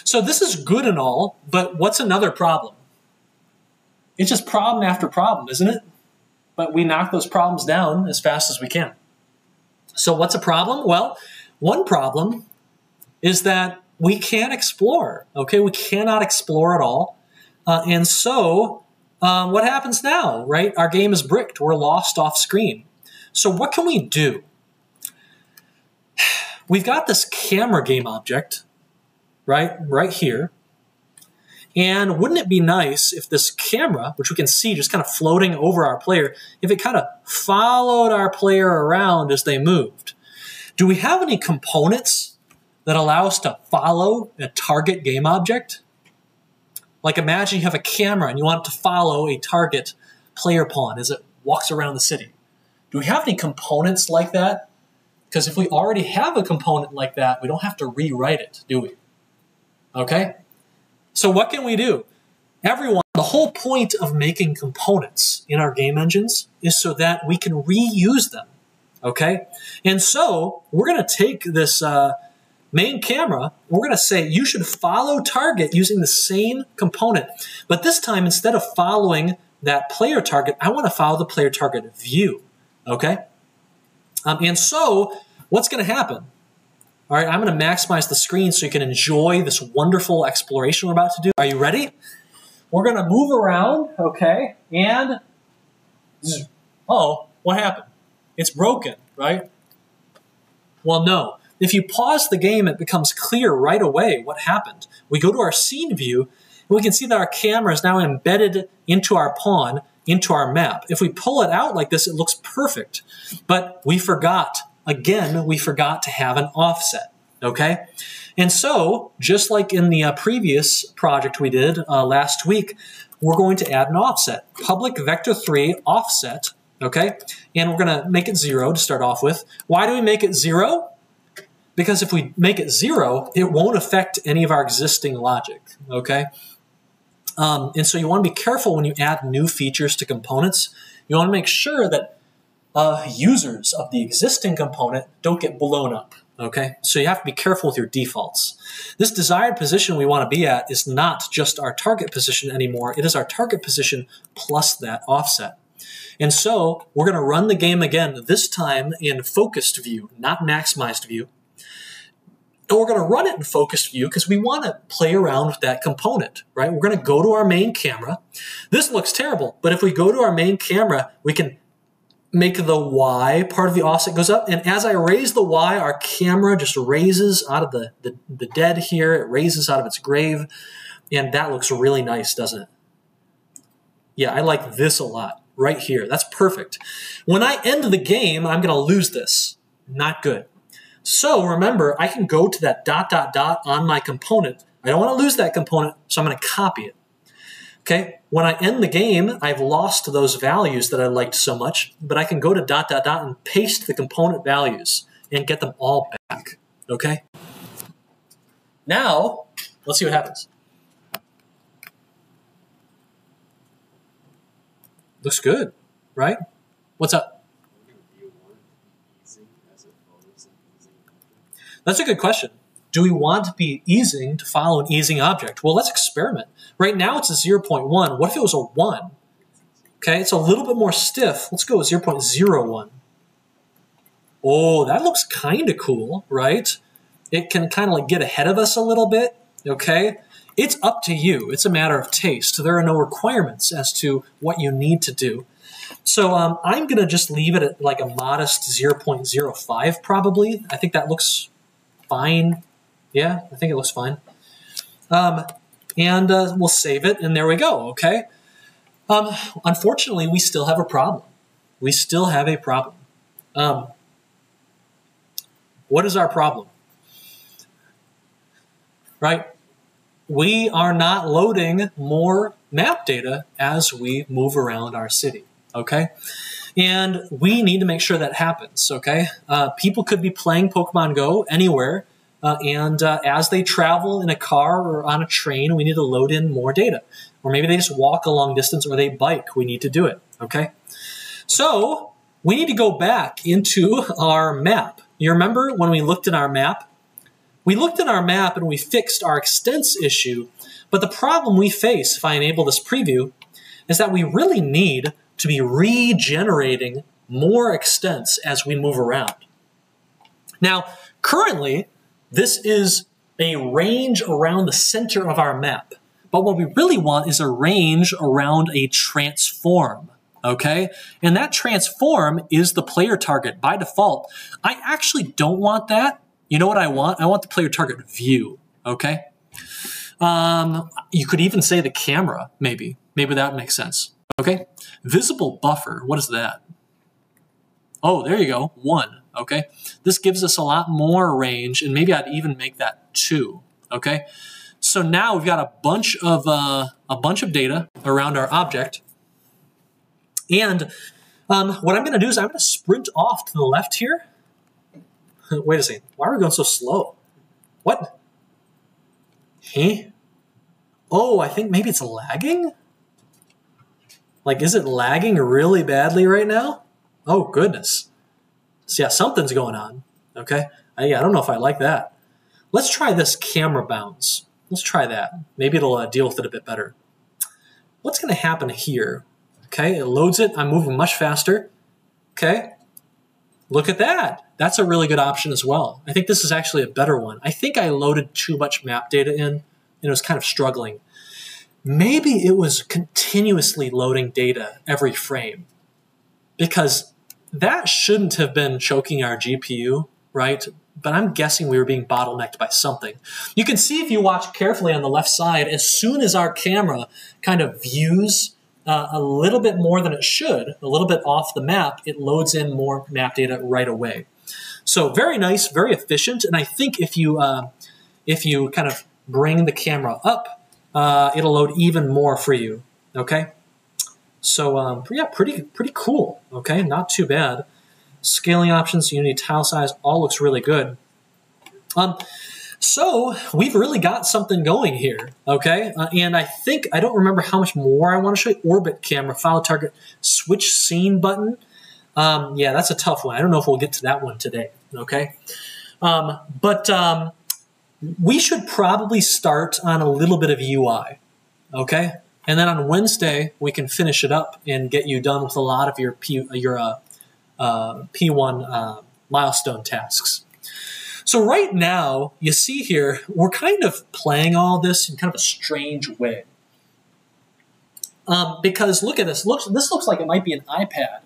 So this is good and all, but what's another problem? It's just problem after problem, isn't it? But we knock those problems down as fast as we can. So what's a problem? Well, one problem is that we can't explore, okay? We cannot explore at all. And so what happens now, right? Our game is bricked. We're lost off screen. So what can we do? We've got this camera game object, right here. And wouldn't it be nice if this camera, which we can see just kind of floating over our player, if it kind of followed our player around as they moved? Do we have any components that allow us to follow a target game object? Like imagine you have a camera and you want it to follow a target player pawn as it walks around the city. Do we have any components like that? Because if we already have a component like that, we don't have to rewrite it, do we? Okay? So what can we do? Everyone, the whole point of making components in our game engines is so that we can reuse them. Okay? And so we're going to take this main camera, we're going to say you should follow target using the same component. But this time, instead of following that player target, I want to follow the player target view. Okay? And so what's going to happen? All right, I'm going to maximize the screen so you can enjoy this wonderful exploration we're about to do. Are you ready? We're going to move around, okay, and oh, what happened? It's broken, right? Well, no. If you pause the game, it becomes clear right away what happened. We go to our scene view, and we can see that our camera is now embedded into our pawn, into our map. If we pull it out like this, it looks perfect. But we forgot, again, we forgot to have an offset, okay? And so, just like in the previous project we did last week, we're going to add an offset. Public vector3 offset, okay? And we're going to make it 0 to start off with. Why do we make it 0? Because if we make it 0, it won't affect any of our existing logic, okay? And so you want to be careful when you add new features to components. You want to make sure that users of the existing component don't get blown up, okay? So you have to be careful with your defaults. This desired position we want to be at is not just our target position anymore. It is our target position plus that offset. And so we're going to run the game again, this time in focused view, not maximized view. And we're going to run it in focused view because we want to play around with that component, right? We're going to go to our main camera. This looks terrible, but if we go to our main camera, we can make the Y part of the offset goes up. And as I raise the Y, our camera just raises out of the dead here. It raises out of its grave. And that looks really nice, doesn't it? Yeah, I like this a lot right here. That's perfect. When I end the game, I'm going to lose this. Not good. So remember, I can go to that ... on my component. I don't want to lose that component, so I'm going to copy it. Okay? When I end the game, I've lost those values that I liked so much, but I can go to ... and paste the component values and get them all back. Okay? Now, let's see what happens. Looks good, right? What's up? That's a good question. Do we want to be easing to follow an easing object? Well, let's experiment. Right now it's a 0.1. What if it was a 1? Okay, it's a little bit more stiff. Let's go with 0.01. Oh, that looks kind of cool, right? It can kind of like get ahead of us a little bit, okay? It's up to you. It's a matter of taste. There are no requirements as to what you need to do. So I'm going to just leave it at like a modest 0.05 probably. I think that looks fine. Yeah, I think it looks fine. And we'll save it, and there we go, okay? Unfortunately, we still have a problem. We still have a problem. What is our problem? Right? We are not loading more map data as we move around our city, okay? And we need to make sure that happens, okay? People could be playing Pokemon Go anywhere, and as they travel in a car or on a train, we need to load in more data. Or maybe they just walk a long distance or they bike. We need to do it, okay? So we need to go back into our map. You remember when we looked at our map? We looked at our map and we fixed our extents issue, but the problem we face, if I enable this preview, is that we really need to be regenerating more extents as we move around. Now, currently, this is a range around the center of our map, but what we really want is a range around a transform, okay? And that transform is the player target by default. I actually don't want that. You know what I want? I want the player target view, okay? You could even say the camera, maybe. Maybe that makes sense, okay? Visible buffer, what is that? Oh, there you go, 1, okay? This gives us a lot more range, and maybe I'd even make that 2, okay? So now we've got a bunch of data around our object, and what I'm going to do is I'm going to sprint off to the left here. Wait a second, why are we going so slow? What? Hey? Oh, I think maybe it's lagging? Like, is it lagging really badly right now? Oh, goodness. So yeah, something's going on, okay? I don't know if I like that. Let's try this camera bounce. Let's try that. Maybe it'll deal with it a bit better. What's going to happen here? Okay, it loads it. I'm moving much faster. Okay, look at that. That's a really good option as well. I think this is actually a better one. I think I loaded too much map data in, and it was kind of struggling. Maybe it was continuously loading data every frame, because that shouldn't have been choking our GPU, right? But I'm guessing we were being bottlenecked by something. You can see if you watch carefully on the left side, as soon as our camera kind of views a little bit more than it should, a little bit off the map, it loads in more map data right away. So very nice, very efficient, and I think if you kind of bring the camera up, it'll load even more for you, okay? So yeah, pretty cool, okay? Not too bad. Scaling options, Unity tile size, all looks really good. So we've really got something going here, okay? And I think, I don't remember how much more I want to show you. Orbit camera, file target, switch scene button. Yeah, that's a tough one. I don't know if we'll get to that one today, okay? But we should probably start on a little bit of UI, okay? And then on Wednesday, we can finish it up and get you done with a lot of your P1 milestone tasks. So right now, you see here, we're kind of playing all this in kind of a strange way. Because look at this. This looks like it might be an iPad,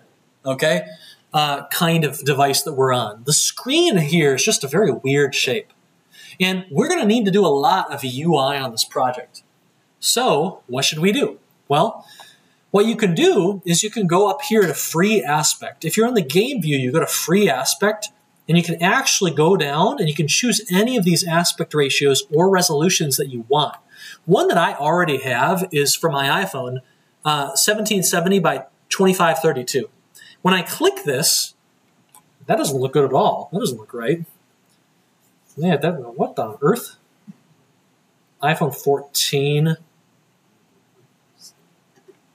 okay, kind of device that we're on. The screen here is just a very weird shape. And we're going to need to do a lot of UI on this project. So what should we do? Well, what you can do is you can go up here to free aspect. If you're in the game view, you go to free aspect, and you can actually go down and you can choose any of these aspect ratios or resolutions that you want. One that I already have is for my iPhone, 1770 by 2532. When I click this, that doesn't look good at all. That doesn't look right. Yeah, what on earth? iPhone 14.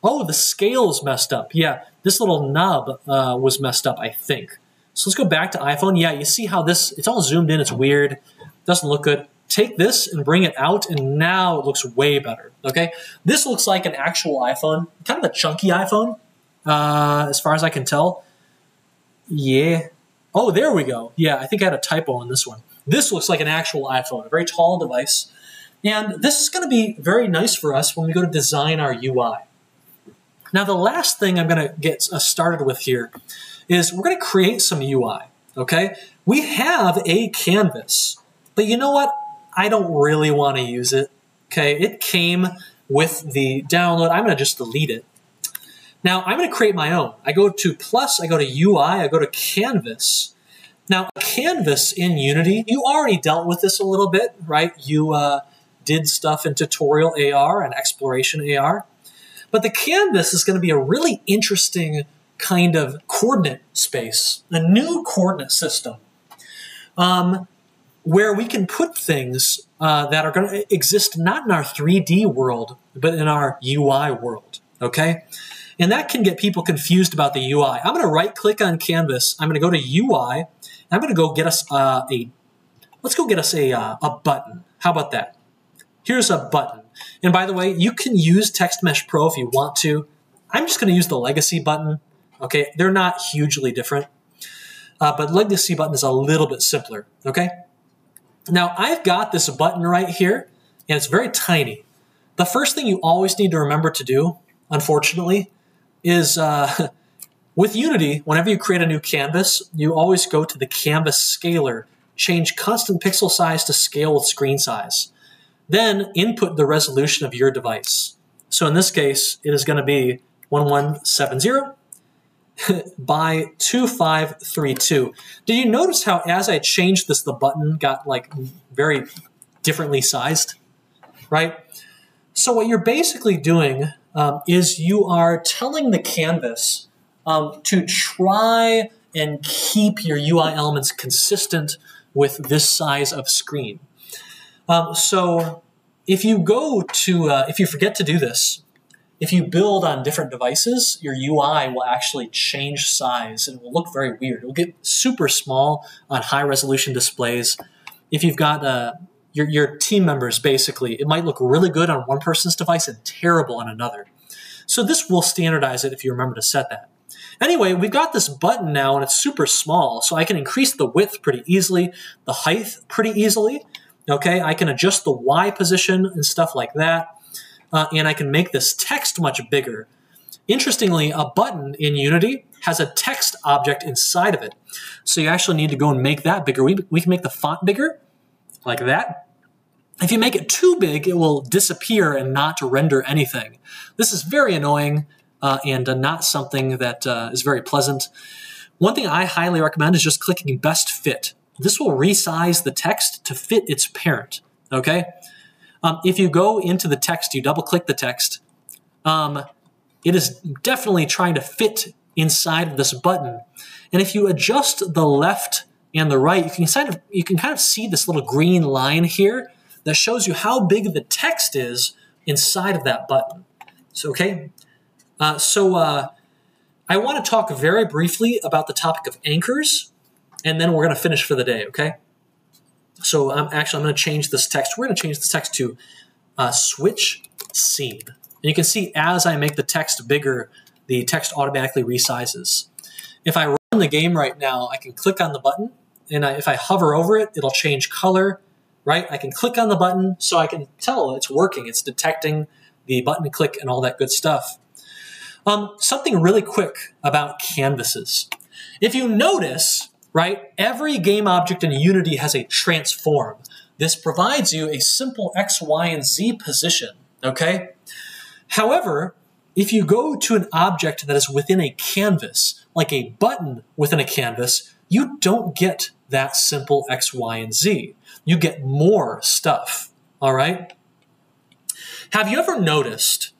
Oh, the scale is messed up. Yeah, this little knob was messed up, I think. So let's go back to iPhone. Yeah, you see how this, it's all zoomed in. It's weird. Doesn't look good. Take this and bring it out, and now it looks way better, okay? This looks like an actual iPhone, kind of a chunky iPhone, as far as I can tell. Yeah. Oh, there we go. Yeah, I think I had a typo on this one. This looks like an actual iPhone, a very tall device. And this is going to be very nice for us when we go to design our UI. Now, the last thing I'm going to get us started with here is we're going to create some UI, okay? We have a canvas, but you know what? I don't really want to use it, okay? It came with the download. I'm going to just delete it. Now, I'm going to create my own. I go to plus, I go to UI, I go to canvas. Now, canvas in Unity, you already dealt with this a little bit, right? You did stuff in tutorial AR and exploration AR. But the canvas is going to be a really interesting kind of coordinate space, a new coordinate system. where we can put things that are going to exist not in our 3D world, but in our UI world, okay? And that can get people confused about the UI. I'm going to right-click on Canvas. I'm going to go to UI. I'm going to go get us let's go get us a button. How about that? Here's a button. And by the way, you can use Text Mesh Pro if you want to. I'm just going to use the legacy button. Okay, they're not hugely different, but legacy button is a little bit simpler. Okay. Now I've got this button right here, and it's very tiny. The first thing you always need to remember to do, unfortunately, is with Unity, whenever you create a new canvas, you always go to the canvas scaler, change constant pixel size to scale with screen size. Then input the resolution of your device. So in this case, it is going to be 1170 by 2532. Did you notice how as I changed this, the button got like very differently sized, right? So what you're basically doing is you are telling the canvas to try and keep your UI elements consistent with this size of screen. So if you go to, if you forget to do this, if you build on different devices, your UI will actually change size and it will look very weird. It will get super small on high resolution displays. If you've got your team members, basically, it might look really good on one person's device and terrible on another. So this will standardize it if you remember to set that. Anyway, we've got this button now and it's super small, so I can increase the width pretty easily, the height pretty easily. Okay, I can adjust the Y position and stuff like that. And I can make this text much bigger. Interestingly, a button in Unity has a text object inside of it. So you actually need to go and make that bigger. We can make the font bigger, like that. If you make it too big, it will disappear and not render anything. This is very annoying and not something that is very pleasant. One thing I highly recommend is just clicking Best Fit. This will resize the text to fit its parent, okay? If you go into the text, you double-click the text, it is definitely trying to fit inside of this button. And if you adjust the left and the right, you can kind of see this little green line here that shows you how big the text is inside of that button. So, okay? I want to talk very briefly about the topic of anchors, and then we're going to finish for the day, okay? So I'm going to change this text. We're going to change this text to switch scene. And you can see as I make the text bigger, the text automatically resizes. If I run the game right now, I can click on the button, and if I hover over it, it'll change color, right? I can click on the button so I can tell it's working. It's detecting the button click and all that good stuff. Something really quick about canvases. If you notice, right, every game object in Unity has a transform. This provides you a simple X, Y, and Z position, okay? However, if you go to an object that is within a canvas, like a button within a canvas, you don't get that simple X, Y, and Z. You get more stuff, all right? Have you ever noticed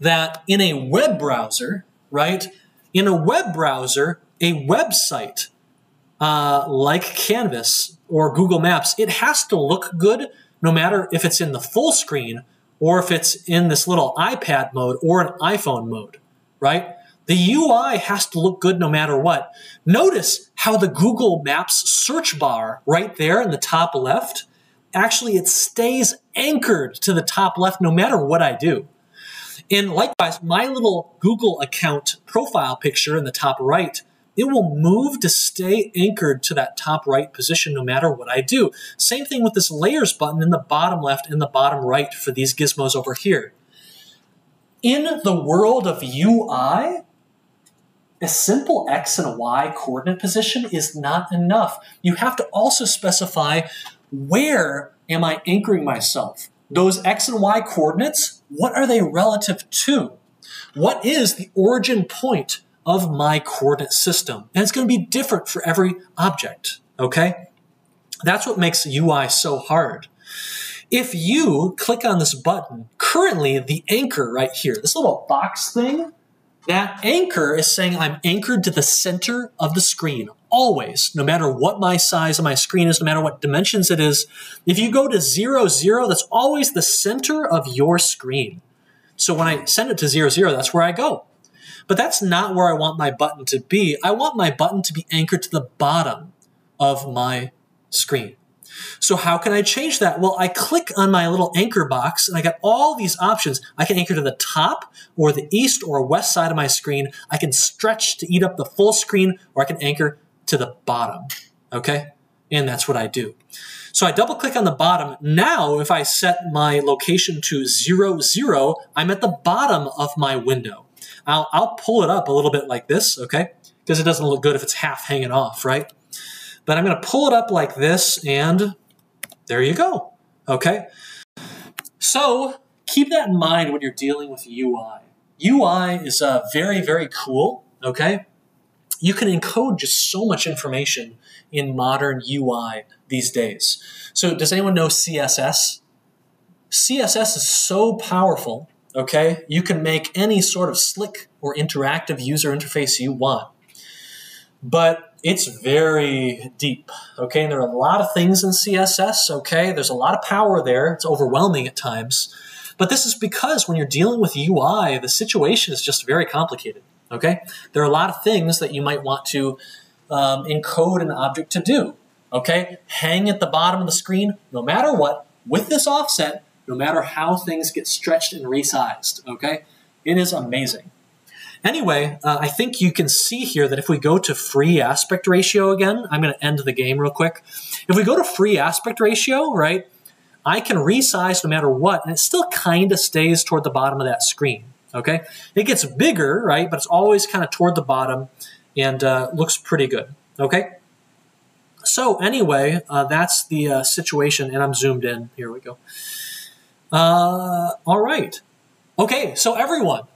that in a web browser, right, in a web browser, a website like Canvas or Google Maps, it has to look good no matter if it's in the full screen or if it's in this little iPad mode or an iPhone mode, right? The UI has to look good no matter what. Notice how the Google Maps search bar right there in the top left, actually it stays anchored to the top left no matter what I do. And likewise, my little Google account profile picture in the top right, it will move to stay anchored to that top right position no matter what I do. Same thing with this layers button in the bottom left and the bottom right for these gizmos over here. In the world of UI, a simple X and Y coordinate position is not enough. You have to also specify where am I anchoring myself. Those X and Y coordinates, what are they relative to? What is the origin point of my coordinate system? And it's going to be different for every object, okay? That's what makes UI so hard. If you click on this button, currently the anchor right here, this little box thing, that anchor is saying I'm anchored to the center of the screen. always, no matter what my size of my screen is, no matter what dimensions it is, if you go to 0, 0, that's always the center of your screen. So when I send it to 0, 0, that's where I go. But that's not where I want my button to be. I want my button to be anchored to the bottom of my screen. So how can I change that? Well, I click on my little anchor box and I got all these options. I can anchor to the top or the east or west side of my screen. I can stretch to eat up the full screen, or I can anchor to the bottom, okay? And that's what I do. So I double click on the bottom. Now, if I set my location to 0, 0, I'm at the bottom of my window. I'll pull it up a little bit like this, okay? Because it doesn't look good if it's half hanging off, right? But I'm going to pull it up like this, and there you go, okay? So keep that in mind when you're dealing with UI. UI is very, very cool, okay? You can encode just so much information in modern UI these days. So does anyone know CSS? CSS is so powerful, okay? You can make any sort of slick or interactive user interface you want. But it's very deep, okay? And there are a lot of things in CSS, okay? There's a lot of power there. It's overwhelming at times. But this is because when you're dealing with UI, the situation is just very complicated, okay? There are a lot of things that you might want to encode an object to do, okay? Hang at the bottom of the screen, no matter what, with this offset, no matter how things get stretched and resized, okay? It is amazing. Anyway, I think you can see here that if we go to free aspect ratio again, I'm going to end the game real quick. If we go to free aspect ratio, right, I can resize no matter what, and it still kind of stays toward the bottom of that screen, okay? It gets bigger, right, but it's always kind of toward the bottom and looks pretty good, okay? So anyway, that's the situation, and I'm zoomed in. Here we go. All right. Okay, so everyone,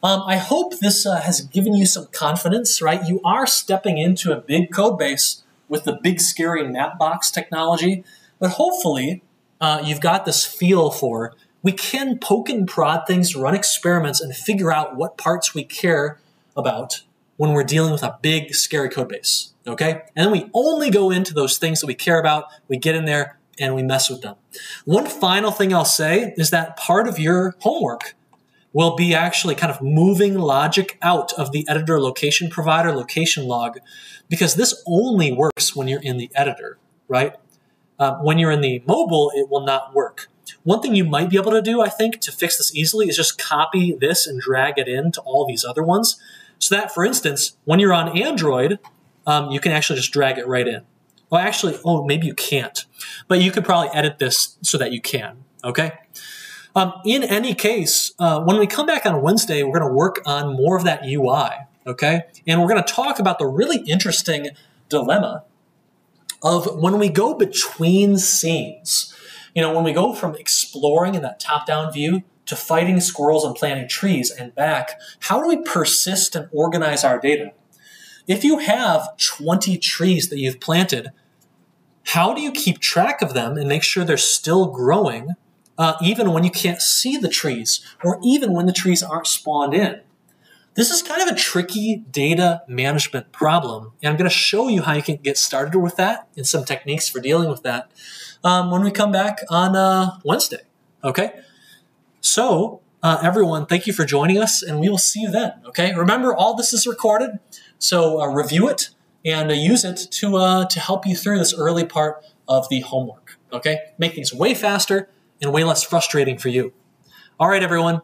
I hope this has given you some confidence, right? You are stepping into a big code base with the big, scary Mapbox technology, but hopefully you've got this feel for we can poke and prod things, run experiments, and figure out what parts we care about when we're dealing with a big, scary code base, okay? And then we only go into those things that we care about, we get in there, and we mess with them. One final thing I'll say is that part of your homework will be actually kind of moving logic out of the editor location provider location log, because this only works when you're in the editor, right? When you're in the mobile, it will not work. One thing you might be able to do, I think, to fix this easily is just copy this and drag it into all these other ones. So that, for instance, when you're on Android, you can actually just drag it right in. Well, actually, maybe you can't. But you could probably edit this so that you can, okay? In any case, when we come back on Wednesday, we're going to work on more of that UI, okay? And we're going to talk about the really interesting dilemma of when we go between scenes. You know, when we go from exploring in that top-down view to fighting squirrels and planting trees and back, how do we persist and organize our data? If you have 20 trees that you've planted, how do you keep track of them and make sure they're still growing even when you can't see the trees, or even when the trees aren't spawned in? This is kind of a tricky data management problem, and I'm going to show you how you can get started with that and some techniques for dealing with that when we come back on Wednesday, okay? So, everyone, thank you for joining us, and we will see you then, okay? Remember, all this is recorded, so review it and use it to help you through this early part of the homework, okay? Make things way faster and way less frustrating for you. All right, everyone,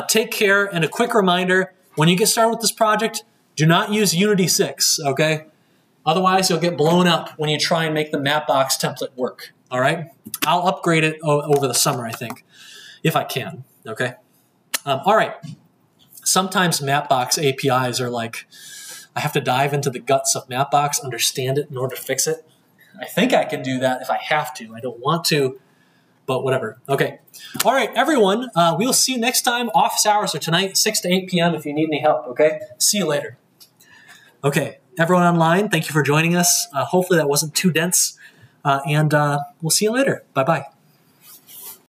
take care. And a quick reminder, when you get started with this project, do not use Unity 6, okay? Otherwise, you'll get blown up when you try and make the Mapbox template work, all right? I'll upgrade it over the summer, I think, if I can, okay? All right. Sometimes Mapbox APIs are like, I have to dive into the guts of Mapbox, understand it in order to fix it. I think I can do that if I have to. I don't want to, but whatever. Okay. All right, everyone. We'll see you next time. Office hours are tonight, 6 to 8 p.m. if you need any help, okay? See you later. Okay. Everyone online, thank you for joining us. Hopefully that wasn't too dense. And we'll see you later. Bye-bye.